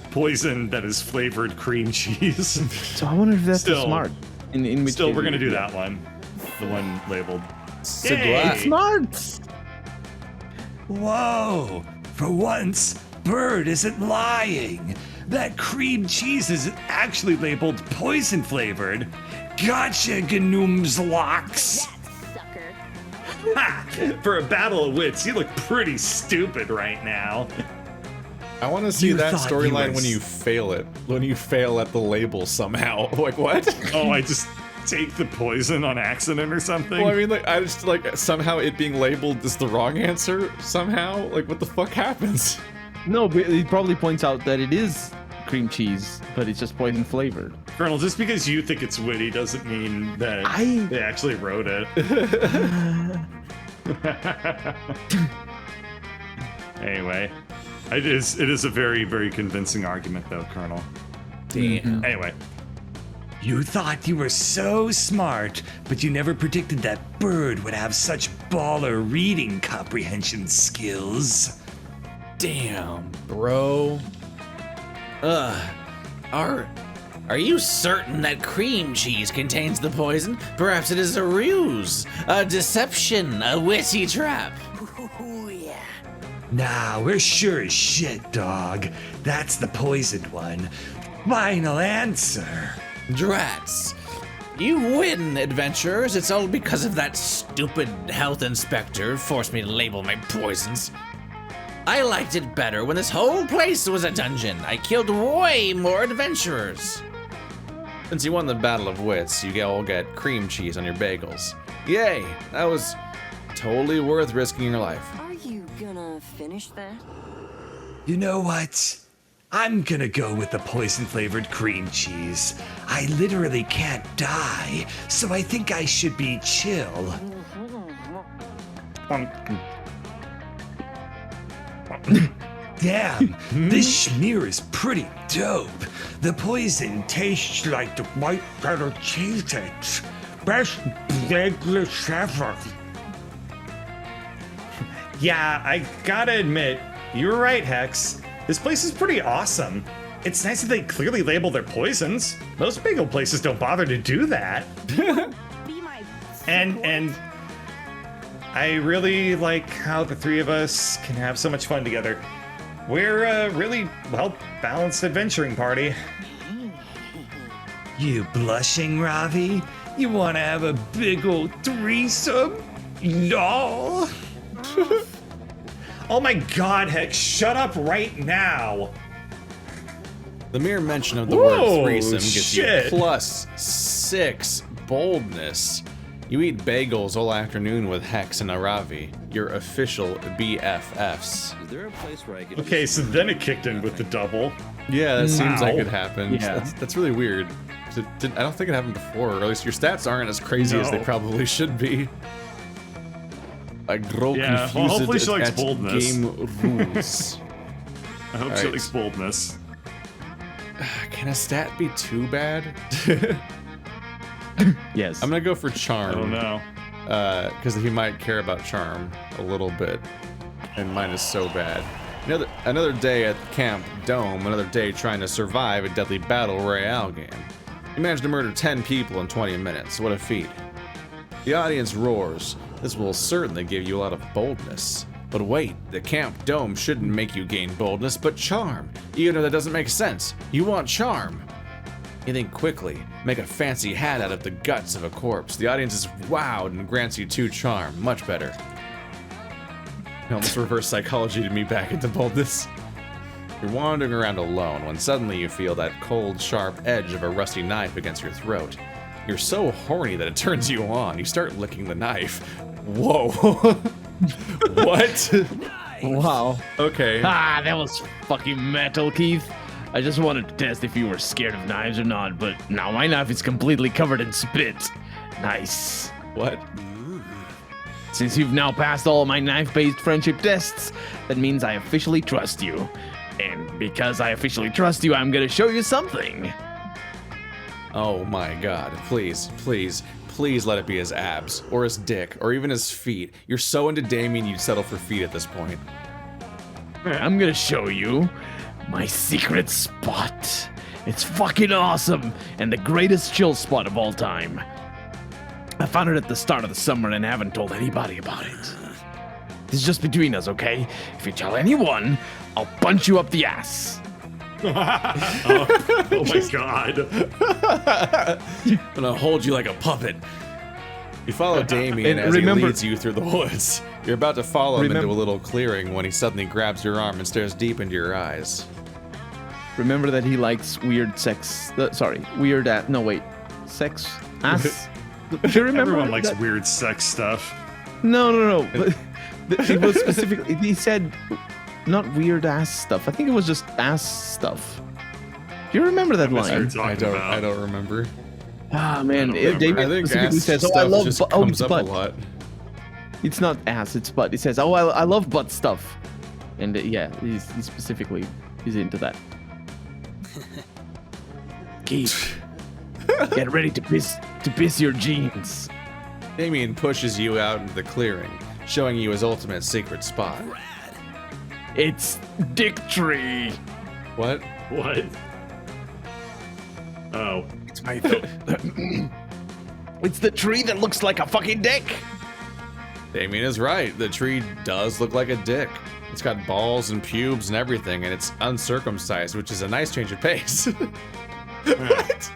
poison that is flavored cream cheese. So I wonder if that's Still- smart. In which Still, case we're gonna it- do that one. The one labeled. Sigla- Yay! Smart! Whoa! For once, Bird isn't lying. That cream cheese is actually labeled poison flavored. Gotcha, Gnoomslocks. That sucker. Ha! For a battle of wits, you look pretty stupid right now. I want to see You that thought you storyline were when you fail it. When you fail at the label somehow. Like, what? Oh, I just take the poison on accident or something? Well, I mean, like, I just, like, somehow it being labeled is the wrong answer, somehow? Like, what the fuck happens? No, but he probably points out that it is cream cheese, but it's just poison flavored. Colonel, just because you think it's witty doesn't mean that they actually wrote it. Anyway, it is a very, very convincing argument, though, Colonel. Damn. Anyway, You thought you were so smart, but you never predicted that bird would have such baller reading comprehension skills. Damn, bro. Are you certain that cream cheese contains the poison? Perhaps it is a ruse, a deception, a witty trap. Ooh, yeah. Nah, we're sure as shit, dog. That's the poisoned one. Final answer. Drats. You win, adventurers. It's all because of that stupid health inspector who forced me to label my poisons. I liked it better when this whole place was a dungeon. I killed way more adventurers. Since you won the Battle of Wits, you all get cream cheese on your bagels. Yay! That was totally worth risking your life. Are you gonna finish that? You know what? I'm gonna go with the poison-flavored cream cheese. I literally can't die, so I think I should be chill. Damn, this schmear is pretty dope. The poison tastes like the white cheddar cheesecakes. Best bagels ever. yeah, I gotta admit, you were right, Hex. This place is pretty awesome. It's nice that they clearly label their poisons. Most bagel places don't bother to do that. Be my And I really like how the three of us can have so much fun together. We're a really well-balanced adventuring party. You blushing, Ravi? You wanna have a big old threesome? No. Oh my god, Hex, shut up right now! The mere mention of the Whoa, word threesome gets shit. you +6 boldness. You eat bagels all afternoon with Hex and Aaravi, your official BFFs. Is there a place where I could Okay, so then it kicked in with the double. Yeah, that seems like Wow. it happened. Yeah. That's really weird. I don't think it happened before, or at least your stats aren't as crazy as they No. probably should be. I grow Yeah, well, confused hopefully she likes at boldness. game rules. I hope she Alright. likes boldness. Can a stat be too bad? Yes. I'm gonna go for I charm. don't know. Because he might care about charm a little bit, and mine is so bad. Another day at Camp Dome, another day trying to survive a deadly battle royale game. You managed to murder 10 people in 20 minutes. What a feat. The audience roars. This will certainly give you a lot of boldness. But wait, the Camp Dome shouldn't make you gain boldness, but charm. Even though that doesn't make sense. You want charm. You think quickly, make a fancy hat out of the guts of a corpse. The audience is wowed and grants you 2 charm. Much better. You almost reverse psychology to me back into boldness. You're wandering around alone when suddenly you feel that cold, sharp edge of a rusty knife against your throat. You're so horny that it turns you on. You start licking the knife. Whoa. What? Wow. Okay. Ah, that was fucking metal, Keith. I just wanted to test if you were scared of knives or not, but now my knife is completely covered in spit. Nice. What? Since you've now passed all my knife-based friendship tests, that means I officially trust you. And because I officially trust you, I'm gonna show you something. Oh my god. Please, please, please let it be his abs, or his dick, or even his feet. You're so into Damien you'd settle for feet at this point. I'm gonna show you my secret spot. It's fucking awesome, and the greatest chill spot of all time. I found it at the start of the summer and haven't told anybody about it. This is just between us, okay? If you tell anyone, I'll punch you up the ass. Oh my god. I'm gonna hold you like a puppet. You follow Damien And as remember- he leads you through the woods. You're about to follow him into Remember- a little clearing when he suddenly grabs your arm and stares deep into your eyes. Remember that he likes weird sex. Weird ass. No, wait. Sex? Ass? Do you remember? Everyone likes that? weird sex stuff. No. But it was specifically. He said not weird ass stuff. I think it was just ass stuff. Do you remember that That's what line? you're talking about. I don't remember. Ah man, I don't Damien I think specifically ass says, "Oh, stuff I love just butt." comes Oh, up butt. a lot. It's not ass, it's butt. It says, "Oh, I love butt stuff," and yeah, he specifically is into that. Keith, get ready to piss your jeans. Damien pushes you out into the clearing, showing you his ultimate secret spot. It's Dick Tree. What? What? Oh. It's my It's the tree that looks like a fucking dick. Damien is right. The tree does look like a dick. It's got balls and pubes and everything, and it's uncircumcised, which is a nice change of pace. What?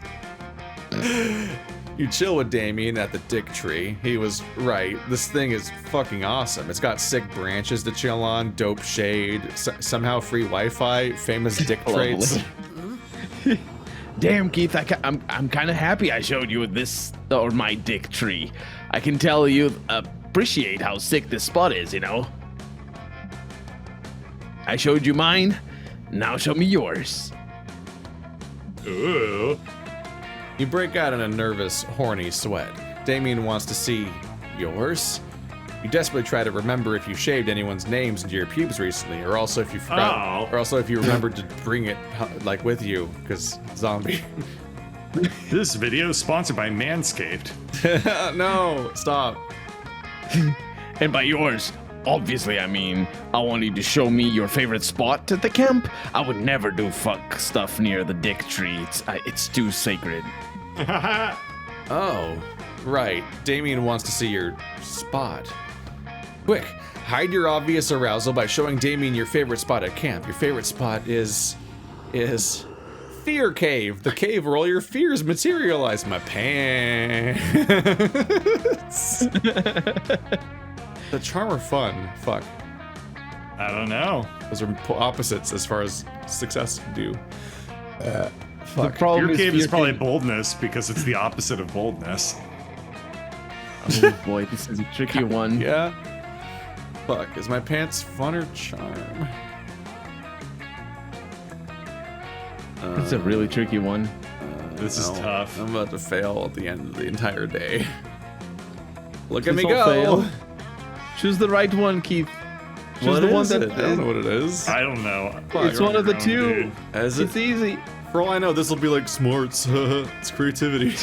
You chill with Damien at the dick tree. He was right. This thing is fucking awesome. It's got sick branches to chill on, dope shade, somehow free Wi-Fi, famous dick traits. Damn, Keith, I'm kind of happy I showed you this, or my dick tree. I can tell you appreciate how sick this spot is, you know? I showed you mine, now show me yours. Ooh. You break out in a nervous, horny sweat. Damien wants to see yours. You desperately try to remember if you shaved anyone's names into your pubes recently, or also if you forgot, or also if you remembered to bring it like with you, because zombie. This video is sponsored by Manscaped. No, stop. And by yours, obviously, I mean, I want you to show me your favorite spot at the camp. I would never do fuck stuff near the dick tree. It's too sacred. Oh, right. Damien wants to see your spot. Quick, hide your obvious arousal by showing Damien your favorite spot at camp. Your favorite spot is Fear Cave, the cave where all your fears materialize. My pants. The charm or fun? Fuck. I don't know. Those are opposites as far as success do. The Fuck. problem Fear cave is fear probably boldness because it's the opposite of boldness. Oh boy, this is a tricky one. Yeah. Fuck. Is my pants fun or charm? It's a really tricky one. This is No, tough. I'm about to fail at the end of the entire day. Look at Please me don't go. fail. Choose the right one, Keith. Choose What the one is that it? I don't know what it is. I don't know. It's You're one on of the your own, two. dude. Is it? It's easy. For all I know, this will be like smarts. It's creativity.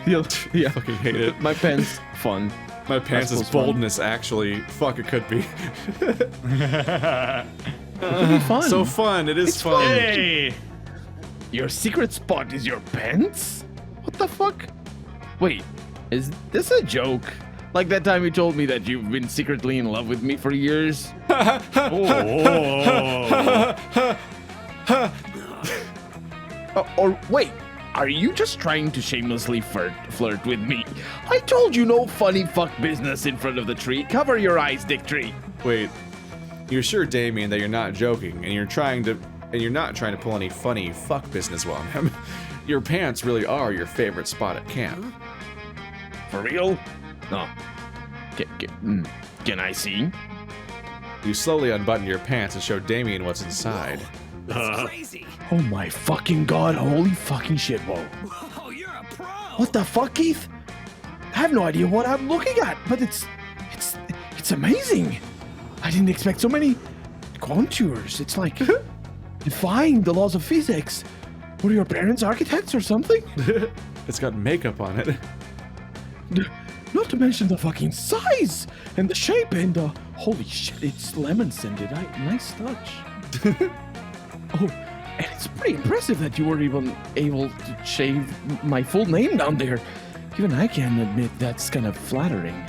Yeah. Fucking hate it. My pen's fun. My pants is That's fun. boldness, actually. Fuck, it could be. It could be fun. So fun. It is It's fun. Hey! Your secret spot is your pants? What the fuck? Wait, is this a joke? Like that time you told me that you've been secretly in love with me for years? Oh. Or wait, are you just trying to shamelessly flirt with me? I told you no funny fuck business in front of the tree. Cover your eyes, Dick Tree. Wait, you're sure, Damien, that you're not joking, and you're not trying to pull any funny fuck business on him. Your pants really are your favorite spot at camp. For real? No. Can I see? You slowly unbutton your pants and show Damien what's inside. Crazy. Oh my fucking god, holy fucking shit, whoa. Oh, you're a pro. What the fuck, Keith? I have no idea what I'm looking at, but it's amazing. I didn't expect so many contours. It's like defying the laws of physics. Were your parents architects or something? It's got makeup on it. Not to mention the fucking size and the shape and the holy shit, it's lemon scented. Nice touch. Oh, and it's pretty impressive that you were even able to shave my full name down there. Even I can admit that's kind of flattering.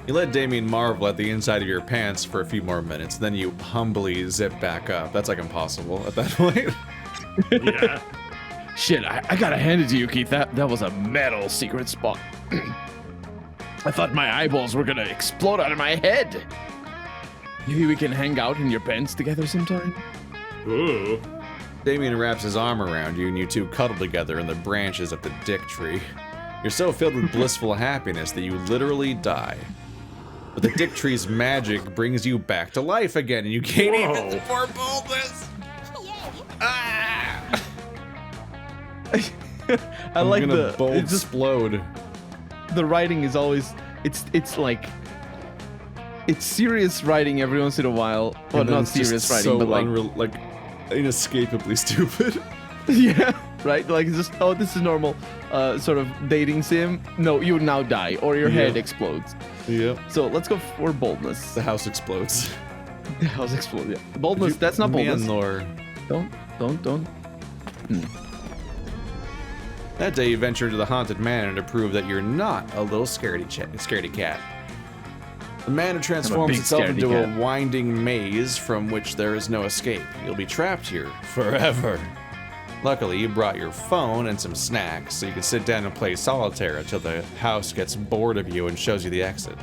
You let Damien marvel at the inside of your pants for a few more minutes, then you humbly zip back up. That's like impossible at that point. Yeah. Shit, I gotta hand it to you, Keith. That was a metal secret spot. I thought my eyeballs were gonna explode out of my head. Maybe we can hang out in your pants together sometime? Ooh. Damien wraps his arm around you and you two cuddle together in the branches of the dick tree. You're so filled with blissful happiness that you literally die. But the Dick Tree's magic brings you back to life again, and you gain even Whoa. more boldness. Ah! I like gonna the bold it's just explode. the writing is always it's like it's serious writing every once in a while. Well, And then not it's just serious writing, so but like like inescapably stupid. yeah, right. Like it's just this is normal sort of dating sim. No, you now die or your head Yeah. explodes. Yep. So let's go for boldness. The house explodes. The house explodes. Yeah, boldness. That's not boldness. Manor. Don't. That day you venture into the haunted manor to prove that you're not a little scaredy cat. The manor transforms big itself scaredy into cat. a winding maze from which there is no escape. You'll be trapped here forever. Luckily, you brought your phone and some snacks, so you can sit down and play solitaire until the house gets bored of you and shows you the exit.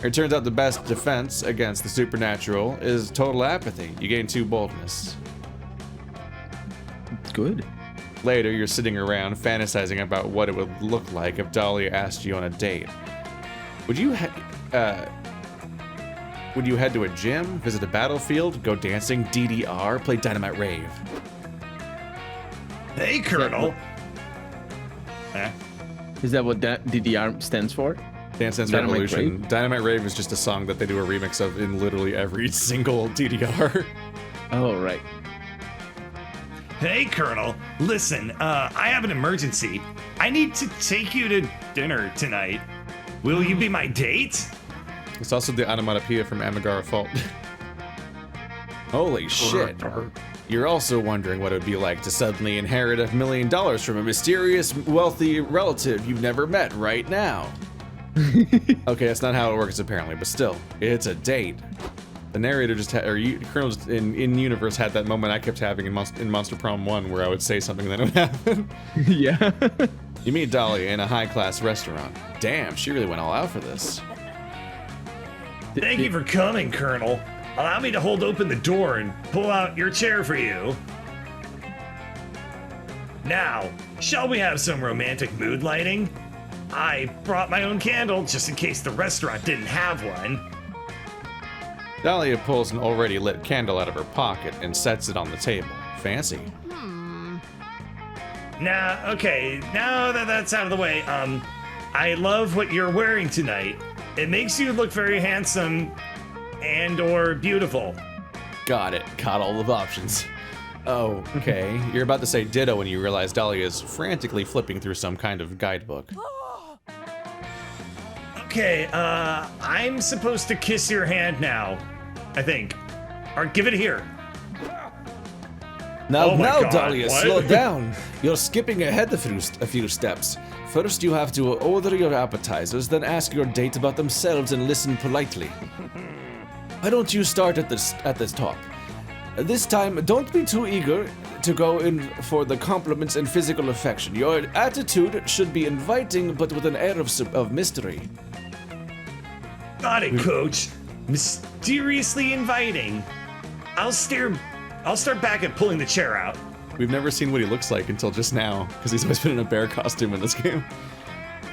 It turns out the best defense against the supernatural is total apathy. You gain 2 boldness. Good. Later, you're sitting around fantasizing about what it would look like if Dahlia asked you on a date. Would you head to a gym, visit a battlefield, go dancing, DDR, play Dynamite Rave? Hey, Colonel. Eh? Is that what DDR stands for? Dance Dance Dynamite Revolution. Rave? Dynamite Rave is just a song that they do a remix of in literally every single DDR. Oh, right. Hey, Colonel. Listen, I have an emergency. I need to take you to dinner tonight. Will you be my date? It's also the onomatopoeia from Amigara Fault. Holy shit. You're also wondering what it would be like to suddenly inherit $1 million from a mysterious, wealthy relative you've never met right now. Okay, that's not how it works apparently, but still, it's a date. The narrator just had, Colonel just in universe had that moment I kept having in Monster Prom 1 where I would say something and then it would happen. Yeah. You meet Dahlia in a high-class restaurant. Damn, she really went all out for this. Thank you for coming, Colonel. Allow me to hold open the door and pull out your chair for you. Now, shall we have some romantic mood lighting? I brought my own candle just in case the restaurant didn't have one. Dahlia pulls an already lit candle out of her pocket and sets it on the table. Fancy. Now that that's out of the way, I love what you're wearing tonight. It makes you look very handsome and or beautiful. Got it. Got all of options. Oh, okay. You're about to say ditto when you realize Dahlia is frantically flipping through some kind of guidebook. Okay, I'm supposed to kiss your hand now, I think. Or give it here. Now, Oh my God, Dahlia, what? slow down. You're skipping ahead a few steps. First, you have to order your appetizers, then ask your date about themselves and listen politely. Why don't you start at the top? This time, don't be too eager to go in for the compliments and physical affection. Your attitude should be inviting, but with an air of mystery. Got it, Coach. Mysteriously inviting. I'll start back at pulling the chair out. We've never seen what he looks like until just now, because he's always been in a bear costume in this game.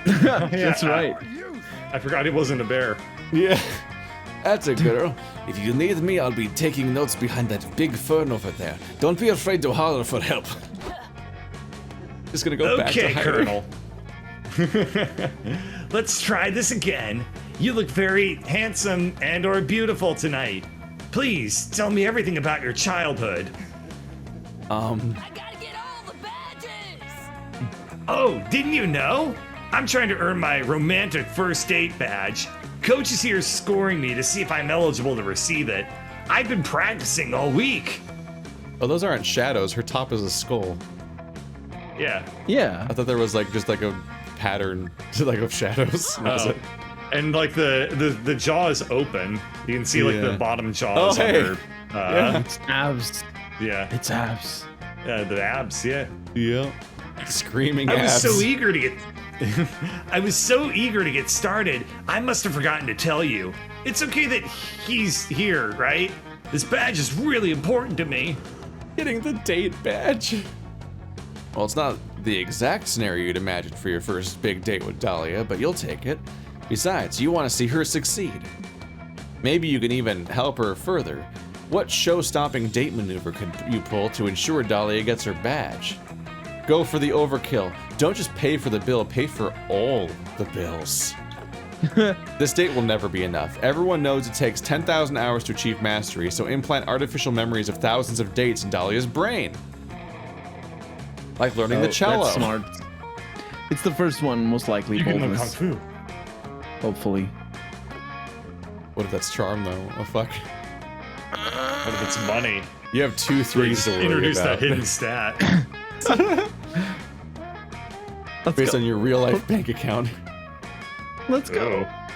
That's right. I forgot he wasn't a bear. Yeah. That's a girl. If you need me, I'll be taking notes behind that big fern over there. Don't be afraid to holler for help. Just gonna go back to Okay, hiding. Colonel. Let's try this again. You look very handsome and or beautiful tonight. Please tell me everything about your childhood. I gotta get all the badges! Oh, didn't you know? I'm trying to earn my romantic first date badge. Coach is here scoring me to see if I'm eligible to receive it. I've been practicing all week. Oh, those aren't shadows. Her top is a skull. Yeah. Yeah. I thought there was like just like a pattern like of shadows. That was Oh. it. And like the jaw is open. You can see like Yeah. the bottom jaws Oh, hey. on her. Yeah. It's abs. Yeah. It's abs. The abs, yeah. Yeah. Screaming I was abs. so eager to get I was so eager to get started. I must have forgotten to tell you. It's okay that he's here, right? This badge is really important to me. Getting the date badge. Well, it's not the exact scenario you'd imagine for your first big date with Dahlia, but you'll take it. Besides, you want to see her succeed. Maybe you can even help her further. What show-stopping date maneuver could you pull to ensure Dahlia gets her badge? Go for the overkill. Don't just pay for the bill, pay for all the bills. This date will never be enough. Everyone knows it takes 10,000 hours to achieve mastery, so implant artificial memories of thousands of dates in Dahlia's brain. Like learning the cello. That's smart. It's the first one, most likely. You can learn kung boldness. fu. Hopefully. What if that's charm, though? Oh, fuck. What if it's money? You have 2 threes to worry Introduce about. that hidden stat. Based on your real-life bank account. Let's go. Oh.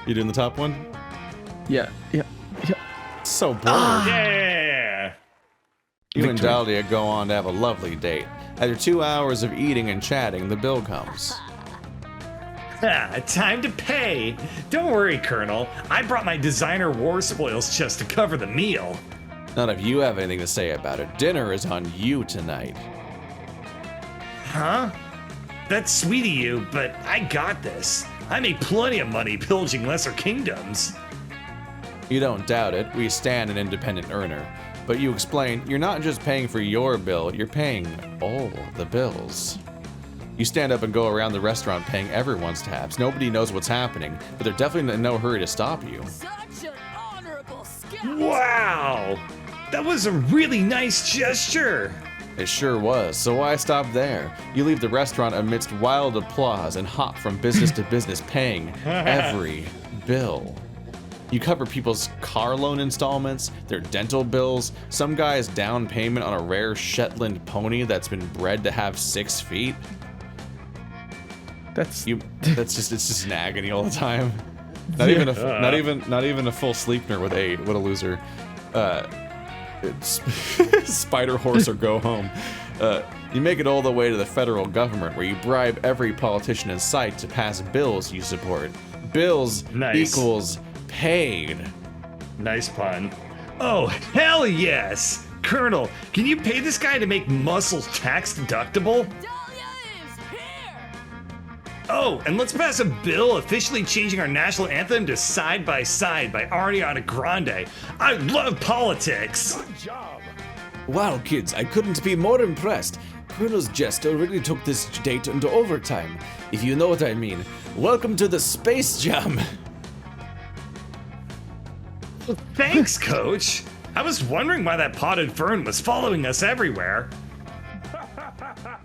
You doing the top one? Yeah. So boring. Yeah. You and Dahlia go on to have a lovely date. After 2 hours of eating and chatting, the bill comes. Time to pay. Don't worry, Colonel. I brought my designer war spoils chest to cover the meal. None of you have anything to say about it. Dinner is on you tonight. Huh? That's sweet of you, but I got this. I made plenty of money pillaging lesser kingdoms. You don't doubt it. We stand an independent earner. But you explain, you're not just paying for your bill, you're paying all the bills. You stand up and go around the restaurant paying everyone's tabs. Nobody knows what's happening, but they're definitely in no hurry to stop you. Such an honorable scout. Wow! That was a really nice gesture. It sure was, so why stop there? You leave the restaurant amidst wild applause and hop from business to business paying every bill. You cover people's car loan installments, their dental bills, some guy's down payment on a rare Shetland pony that's been bred to have 6 feet. It's just an agony all the time. Not even a full Sleipnir with what a loser. It's Spider Horse or go home. You make it all the way to the federal government, where you bribe every politician in sight to pass bills you support. Bills Nice. equals paid. Nice pun. Oh, hell yes! Colonel, can you pay this guy to make muscles tax deductible? Dahlia is here. Oh, and let's pass a bill officially changing our national anthem to Side by Side by Ariana Grande. I love politics! Wow, kids, I couldn't be more impressed. Colonel's jester really took this date into overtime, if you know what I mean. Welcome to the Space Jam! Thanks, Coach! I was wondering why that potted fern was following us everywhere.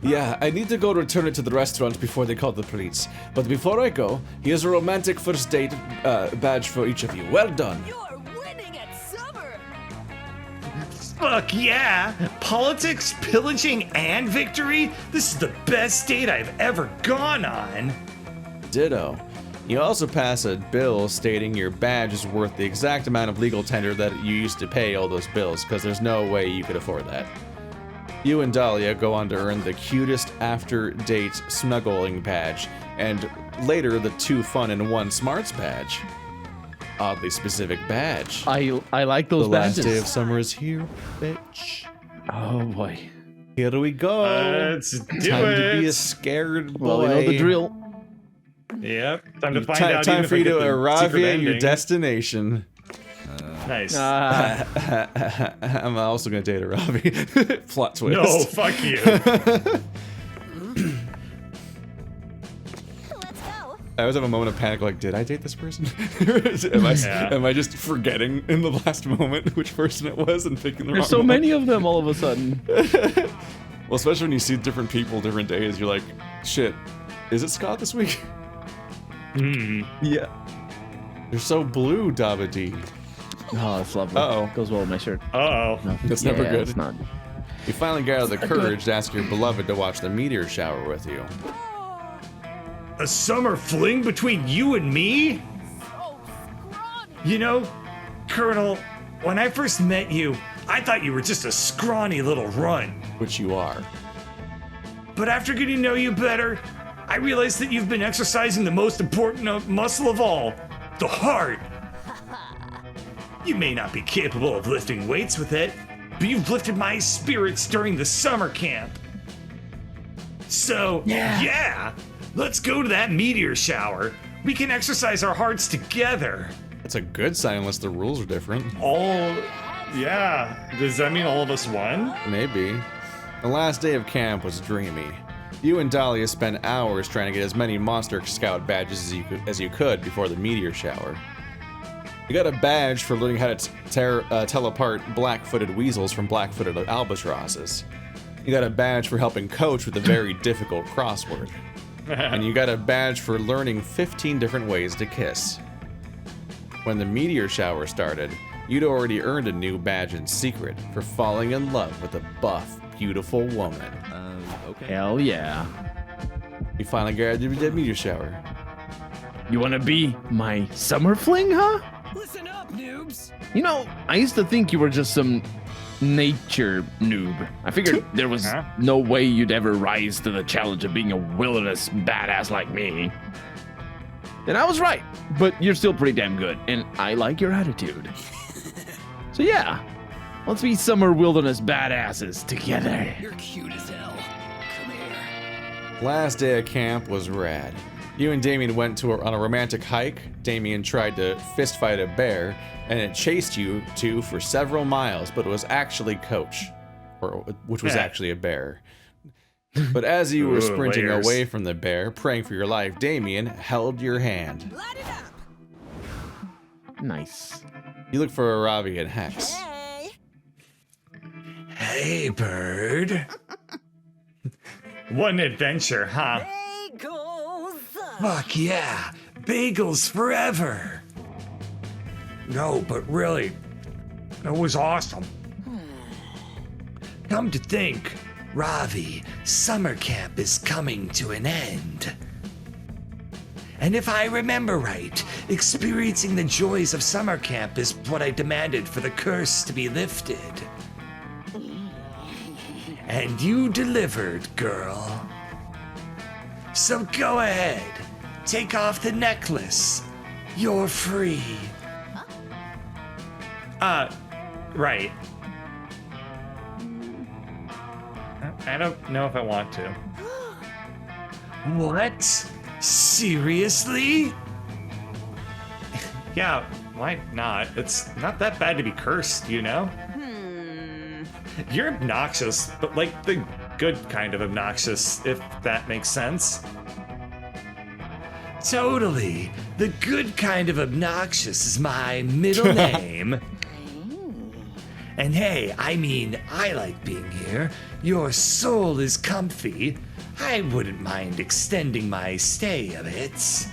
Yeah, I need to go return it to the restaurant before they call the police. But before I go, here's a romantic first date badge for each of you. Well done. You are winning at summer. Fuck yeah! Politics, pillaging, and victory? This is the best date I've ever gone on! Ditto. You also pass a bill stating your badge is worth the exact amount of legal tender that you used to pay all those bills, because there's no way you could afford that. You and Dahlia go on to earn the cutest after-date snuggling badge, and later the 2 fun and 1 smarts badge. Oddly specific badge. I like those The badges. last day of summer is here, bitch. Oh boy. Here we go. Let's do Time it! to be a scared boy. Well, we know the drill. Yep, time to find out. Time even for if you I to get the arrive secret at your ending. destination. Nice. I'm also gonna date Aaravi. Plot twist. No, fuck you. Let's go. I always have a moment of panic, like, did I date this person? Yeah. Am I just forgetting in the last moment which person it was and picking the wrong There's so one? many of them all of a sudden. Well, especially when you see different people, different days, you're like, shit, is it Scott this week? Yeah. You're so blue, Dabadi. Oh, that's lovely. Uh-oh. Goes well with my shirt. Uh-oh. No. That's never Yeah, good. It's not. You finally gather the courage to ask your beloved to watch the meteor shower with you. A summer fling between you and me? So scrawny. You know, Colonel, when I first met you, I thought you were just a scrawny little runt. Which you are. But after getting to know you better, I realized that you've been exercising the most important muscle of all, the heart. You may not be capable of lifting weights with it, but you've lifted my spirits during the summer camp. So, yeah, let's go to that meteor shower. We can exercise our hearts together. That's a good sign unless the rules are different. Yeah. Does that mean all of us won? Maybe. The last day of camp was dreamy. You and Dahlia spent hours trying to get as many Monster Scout badges as you could before the meteor shower. You got a badge for learning how to tell apart black-footed weasels from black-footed albatrosses. You got a badge for helping coach with a very difficult crossword. And you got a badge for learning 15 different ways to kiss. When the meteor shower started, you'd already earned a new badge in secret for falling in love with a buff, beautiful woman. Okay. Hell yeah. You finally got that meteor shower. You wanna be my summer fling, huh? Listen up, noobs. You know, I used to think you were just some nature noob. I figured there was no way you'd ever rise to the challenge of being a wilderness badass like me. And I was right, but you're still pretty damn good, and I like your attitude. So yeah, let's be summer wilderness badasses together. You're cute as hell. Come here. Last day of camp was rad. You and Damien went on a romantic hike. Damien tried to fist fight a bear, and it chased you two for several miles, but it was actually Coach, which was actually a bear. But as you were sprinting away from the bear, praying for your life, Damien held your hand. Light it up. Nice. You look for Aaravi and Hex. Hey. Hey, bird. What an adventure, huh? Bagels. Fuck yeah. Bagels forever. No, but really, that was awesome. Come to think, Ravi, summer camp is coming to an end. And if I remember right, experiencing the joys of summer camp is what I demanded for the curse to be lifted. And you delivered, girl. So go ahead, take off the necklace. You're free. Right. I don't know if I want to. What? Seriously? Yeah, why not? It's not that bad to be cursed, you know? You're obnoxious, but like the good kind of obnoxious, if that makes sense. Totally. The good kind of obnoxious is my middle name. And hey, I mean, I like being here. Your soul is comfy. I wouldn't mind extending my stay a bit.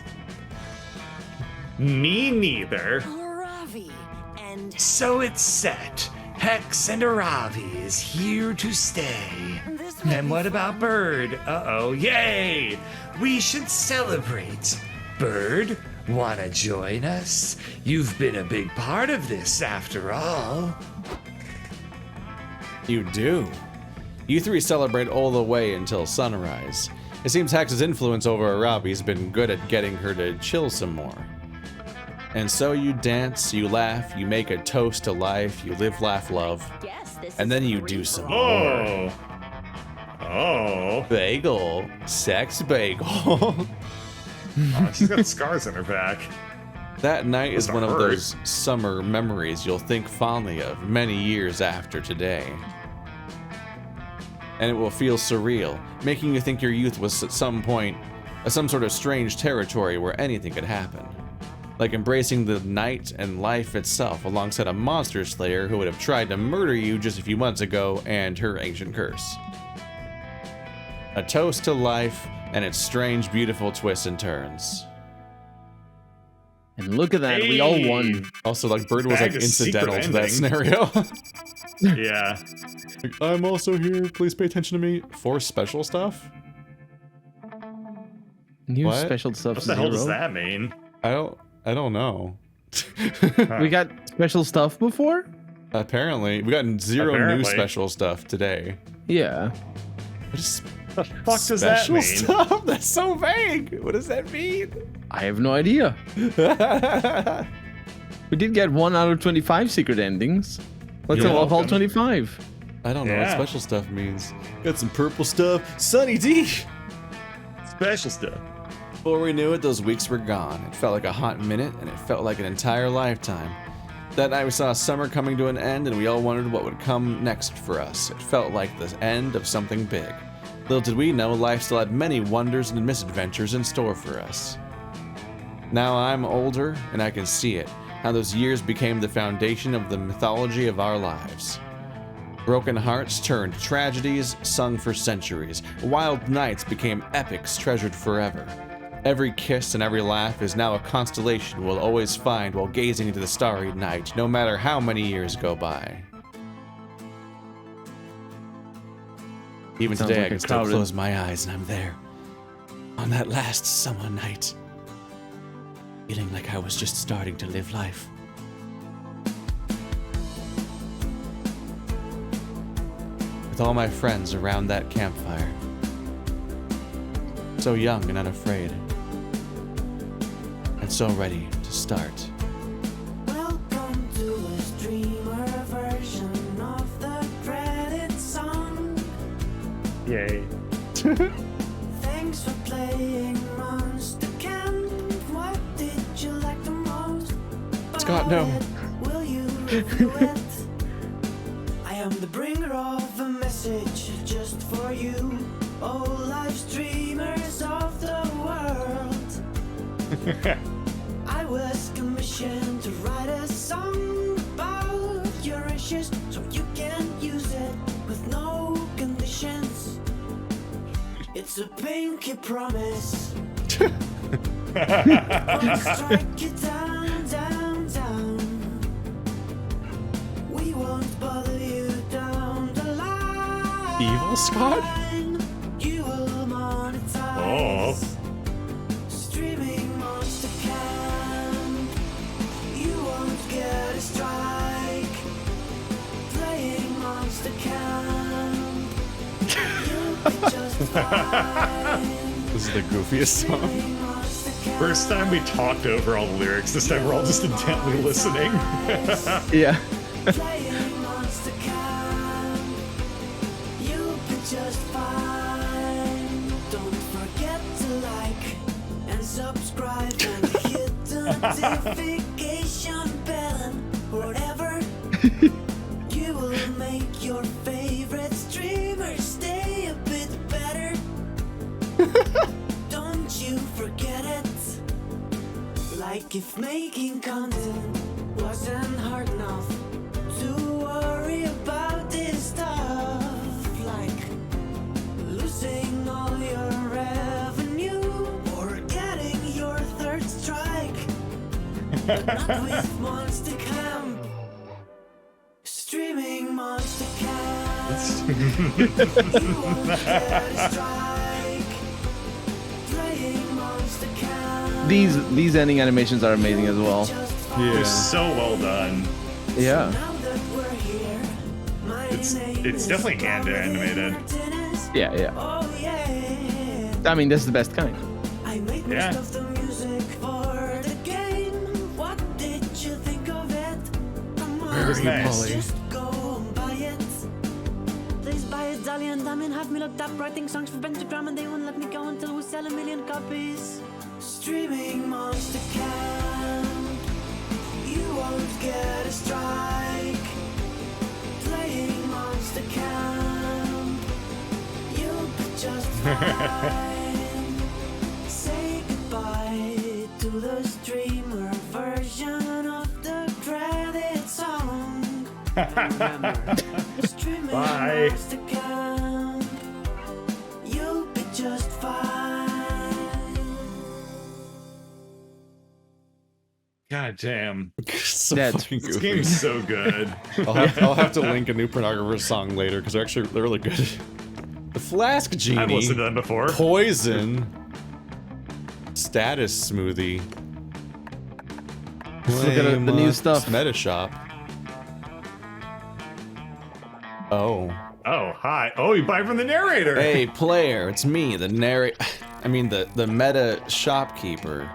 Me neither. Aaravi and So it's set. Hex and Aaravi is here to stay. this will And be what fun. about Bird? Uh-oh, yay! We should celebrate. Bird, wanna join us? You've been a big part of this after all. You do. You three celebrate all the way until sunrise. It seems Hex's influence over Aaravi's been good at getting her to chill some more. And so you dance, you laugh, you make a toast to life, you live, laugh, love, Guess this and is then a you free do some for more. Oh. Oh. Bagel. Sex bagel. Oh, she's got scars on her back. That night is Must've one of hurt. those summer memories you'll think fondly of many years after today. And it will feel surreal, making you think your youth was at some point some sort of strange territory where anything could happen. Like embracing the night and life itself alongside a monster slayer who would have tried to murder you just a few months ago and her ancient curse. A toast to life and its strange, beautiful twists and turns. And look at that, we all Hey. won. Also, like, Bird was like Bag of secret incidental to that ending. scenario. Yeah. I'm also here. Please pay attention to me. For special stuff? New What? special stuff What the hell does zero. that mean? I don't know. We got special stuff before? Apparently, we got zero new Apparently. special stuff today. Yeah. What is The fuck does that special mean? stuff? That's so vague. What does that mean? I have no idea. We did get 1 out of 25 secret endings. Let's You're all all welcome. 25. I don't know what Yeah. special stuff means. Got some purple stuff. Sunny D. Special stuff. Before we knew it, those weeks were gone. It felt like a hot minute, and it felt like an entire lifetime. That night we saw summer coming to an end, and we all wondered what would come next for us. It felt like the end of something big. Little did we know, life still had many wonders and misadventures in store for us. Now I'm older, and I can see it, how those years became the foundation of the mythology of our lives. Broken hearts turned tragedies sung for centuries. Wild nights became epics treasured forever. Every kiss and every laugh is now a constellation we'll always find while gazing into the starry night, no matter how many years go by. Even Sounds today, like I can a still crowded- close my eyes and I'm there. On that last summer night. Feeling like I was just starting to live life. With all my friends around that campfire. So young and unafraid. And so ready to start. Welcome to the streamer version of the credit song. Yay. Thanks for playing Monster Camp. What did you like the most? Scott, no. Will you review it? I am the bringer of a message just for you. Oh, live streamers of the world. I was commissioned to write a song about your issues so you can use it with no conditions. It's a pinky promise. I'll strike you down, down, down. We won't bother you down the line. Evil Scott? You will monetize. Streaming Monster Camp. You won't get a strike. Playing Monster Camp. You'll be just fine. This is the goofiest song. Playing Monster Camp. First time we talked over all the lyrics. This time we're all just intently listening. Yeah. Playing Monster Camp. You'll be just fine. Don't forget to like and subscribe and hit the notification bell or whatever. You will make your favorite streamer stay a bit better. Don't you forget it. Like if making content wasn't hard enough to worry about this stuff, like losing all your revenue or getting your third strike, but not with Monster Camp. Streaming Monster Camp. You won't get a strike. Playing Monster Camp. These ending animations are amazing as well. They're so well done. Yeah. Now that we're here, my It's name definitely is hand animated. Martinez. Yeah, yeah. Oh yeah. I mean, that's the best kind. I made most Yeah. of the music for the game. What did you think of it? Come on, was nice. just go and buy it. Please buy it. Dahlia and Damien have me locked up writing songs for Pentagram, and they won't let me go until we sell 1 million copies. Streaming Monster Camp. You won't get a strike. Playing Monster Camp. You'll be just fine. Say goodbye to the streamer version of the credit song. Remember, streaming Bye. Monster Camp. You'll be just fine. God damn. So That's- fucking This goofy. game's so good. I'll have to link a new pornographer's song later because they're really good. The Flask I've Genie. listened to them before. Poison. Status Smoothie. Let's look at the new Flame stuff. Meta Shop. Oh. Oh, hi. Oh, you buy from the narrator. Hey, player, it's me, the the meta shopkeeper.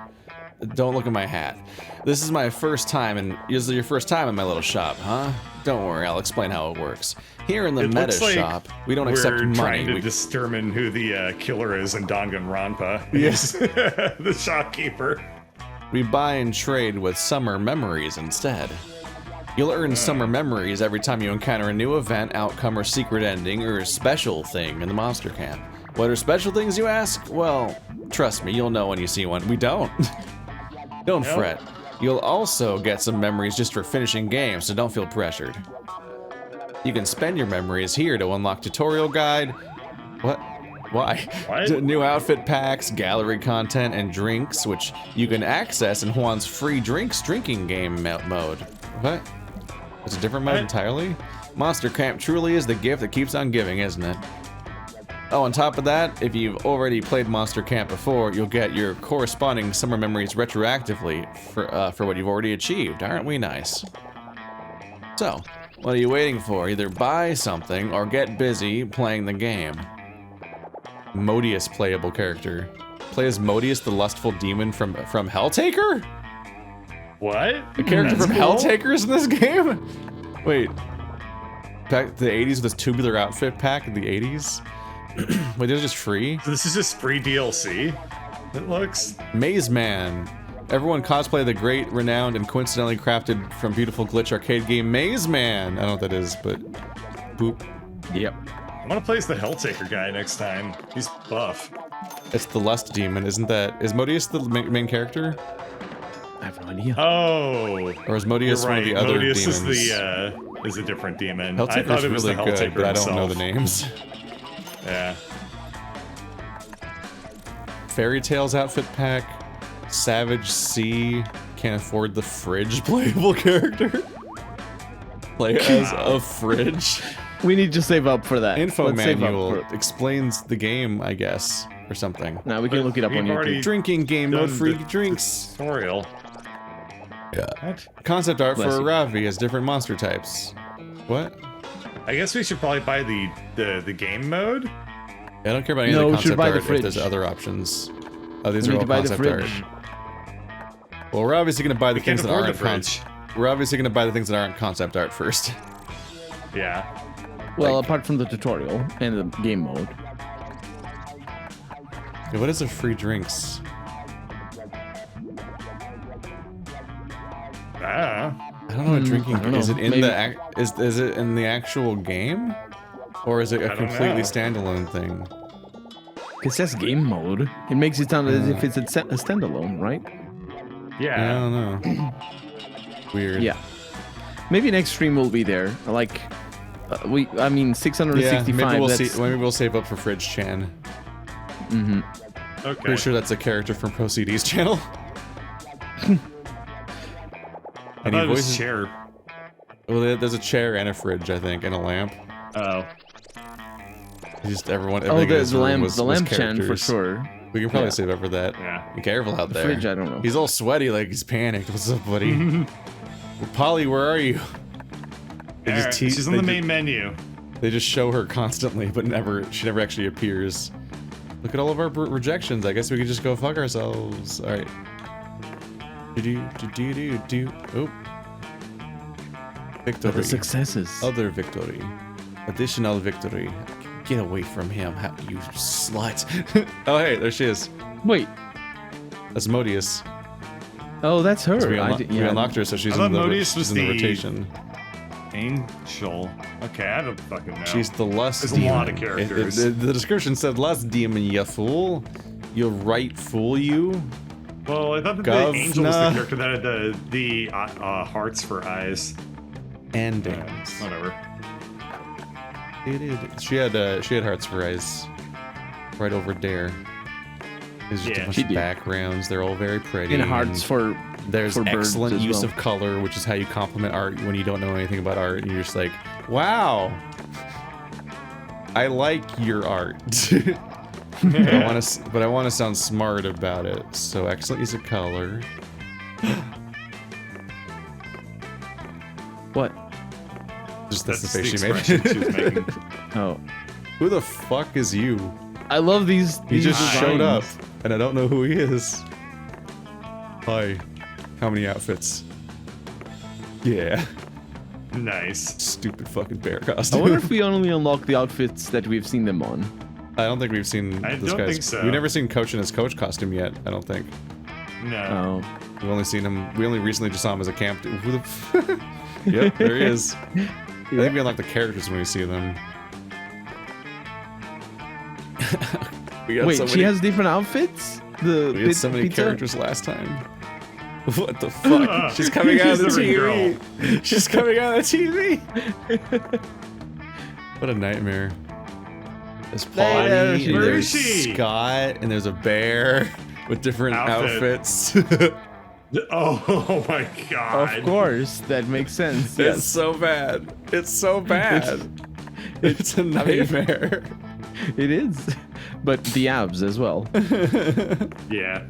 Don't look at my hat. This is my first time, and this is your first time in my little shop, huh? Don't worry, I'll explain how it works. Here in the It meta looks like shop, we don't accept We're money. trying to We- determine who the killer is in Danganronpa. Yes. The shopkeeper. We buy and trade with summer memories instead. You'll earn summer memories every time you encounter a new event, outcome, or secret ending, or a special thing in the monster camp. What are special things, you ask? Well, trust me, you'll know when you see one. We don't. Don't fret. You'll also get some memories just for finishing games, so don't feel pressured. You can spend your memories here to unlock tutorial guide. What? Why? What? New outfit packs, gallery content, and drinks, which you can access in Juan's free drinking game mode. What? It's a different mode What? entirely? Monster Camp truly is the gift that keeps on giving, isn't it? Oh, on top of that, if you've already played Monster Camp before, you'll get your corresponding summer memories retroactively for what you've already achieved. Aren't we nice? So, what are you waiting for? Either buy something or get busy playing the game. Modius playable character. Play as Modius, the lustful demon from Helltaker? What? The character That's from cool. Helltaker is in this game? Wait. Back to the 80s with this tubular outfit pack in the 80s? Wait, they're just free? So this is just free DLC. It looks. Maze Man. Everyone cosplay the great, renowned, and coincidentally crafted from beautiful glitch arcade game Maze Man. I don't know what that is, but boop. Yep. I want to play as the Helltaker guy next time. He's buff. It's the Lust Demon, isn't that? Is Modius the main character? I have no idea. Oh. Or is You're Modius one right. of the other Modius demons? is a different demon. I thought Helltaker's it was really the good, Helltaker but I don't know the himself. names. Yeah. Fairy Tales outfit pack. Savage C. Can't afford the fridge playable character. Play as a fridge. We need to save up for that. Info Let's save up manual for it. explains the game, I guess, or something. Now we can look it up on We've already YouTube. Drinking game mode, done free the drinks. tutorial. Yeah. What? Concept art for Bless you. Aaravi has different monster types. What? I guess we should probably buy the game mode. I don't care about any No, of we the should concept buy the art if there's fridge. other options. Oh, these We are need all to buy the concept art. fridge. Well, we're obviously gonna buy the We can't things that afford aren't the fridge. We're obviously gonna buy the things that aren't concept art first. Yeah. Well, apart from the tutorial and the game mode. Yeah, what is the free drinks? Ah. I don't know what drinking I don't is. know. It in Maybe- the is it in the actual game, or is it a I don't completely know. standalone thing? It says game mode. It makes it sound as if it's a standalone, right? I Yeah. don't know. Weird. Yeah. Maybe next stream will be there. Like, I mean, Yeah, 665. maybe we'll that's, see. Maybe we'll save up for Fridge Chan. Okay. Pretty sure that's a character from Pro CD's channel. I thought it was chair. Well, there's a chair and a fridge, I think, and a lamp. Oh. Just everyone. Oh, everything in his the room lamp, was the lamp chan for characters. sure. We can probably Yeah. save up for that. Yeah. Be careful out there. Fridge, I don't know. He's all sweaty, like he's panicked. What's up, buddy? Polly, where are you? They Alright, just te- she's on they the ju- main menu. They just show her constantly, but she never actually appears. Look at all of our rejections. I guess we could just go fuck ourselves. All right. Do. Oh. Victory. The successes. Other victory. Additional victory. Get away from him, you slut. Oh, hey, there she is. Wait. That's Modius. Oh, that's her. So we, I we unlocked her, so she's I in thought the, Modius she's was in the the- rotation. Angel. Okay, I don't fucking know. She's the lust There's a demon. lot of characters. The description said lust demon, you fool. You right fool you. Well, I thought that Gov- the angel was nah. the character that had the hearts for eyes. Endings. Whatever. She had hearts for eyes. Right over there. There's just Yeah, a bunch she of did. backgrounds. They're all very pretty. And hearts for There's for birds excellent as use well. of color, which is how you compliment art when you don't know anything about art, and you're just like, wow, I like your art. But I want to sound smart about it. So excellent use of color. what? Just that's the the face she expression she was made. making. Oh, Who the fuck is you? I love these. He just designs. showed up, and I don't know who he is. Hi. How many outfits? Yeah. Nice. Stupid fucking bear I costume. wonder if we only unlock the outfits that we've seen them on. I don't think we've seen I this don't guy's. think so. We've never seen Coach in his coach costume yet. I don't think. No. Oh. We've only seen him. We only recently just saw him as a camp. Who the? Yep, there he is. I think we unlock the characters when we see them. We got Wait, so she many, has different outfits? we had so many pizza? characters last time. What the fuck? She's coming out of the She's the TV. She's coming out of the TV. What a nightmare. There's Polly, There and she Where there's is she? Scott, and there's a bear with different Outfit. outfits. Oh my god. Of course, that makes sense. It's Yes. so bad. It's so bad. It's a nightmare. It is. But the abs as well. Yeah.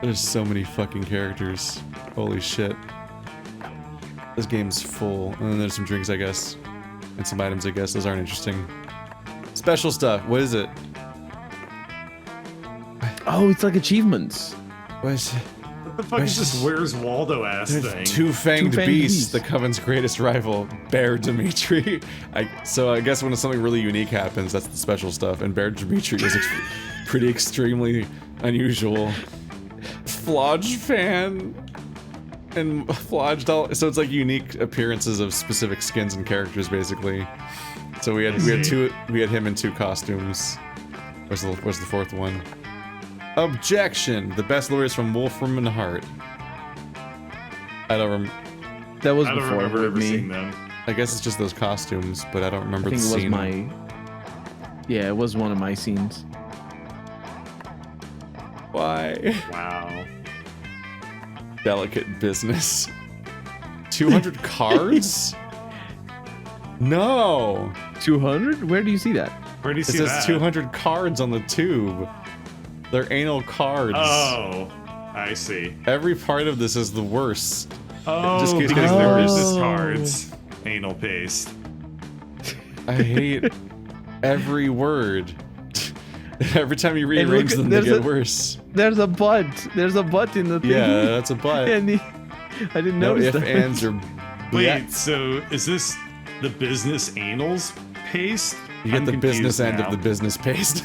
There's so many fucking characters. Holy shit. This game's full. And then there's some drinks, I guess. And some items, I guess. Those aren't interesting. Special stuff. What is it? Oh, it's like achievements. What is it? What the fuck is this Where's Waldo ass thing? Two-fanged Two-fanged beast, beast. the Coven's greatest rival, Bear Dimitri. So I guess when something really unique happens, that's the special stuff. And Bear Dimitri is pretty extremely unusual. Flodge fan and Flodge doll. So it's like unique appearances of specific skins and characters, basically. So we had him in 2 costumes. Where's the fourth one? Objection! The best lawyers from Wolfram and Hart. I don't remember. That was I don't before remember with ever me. seeing them. I guess it's just those costumes, but I don't remember I think the it was scene. my. Yeah, it was one of my scenes. Why? Wow. Delicate business. 200 cards? No! 200? Where do you see that? Where do you It see says that? 200 cards on the tube. They're anal cards. Oh, I see. Every part of this is the worst. Oh, just keeps because getting they're worse. business cards. Anal paste. I hate every word. Every time you And rearrange look, them, they there's get a- worse. There's a butt. There's a butt in the thing. Yeah, that's a butt. And I didn't No notice if, that. ands, or Wait, yets. so is this the business anals paste? You get I'm the business confused end now. of the business paste.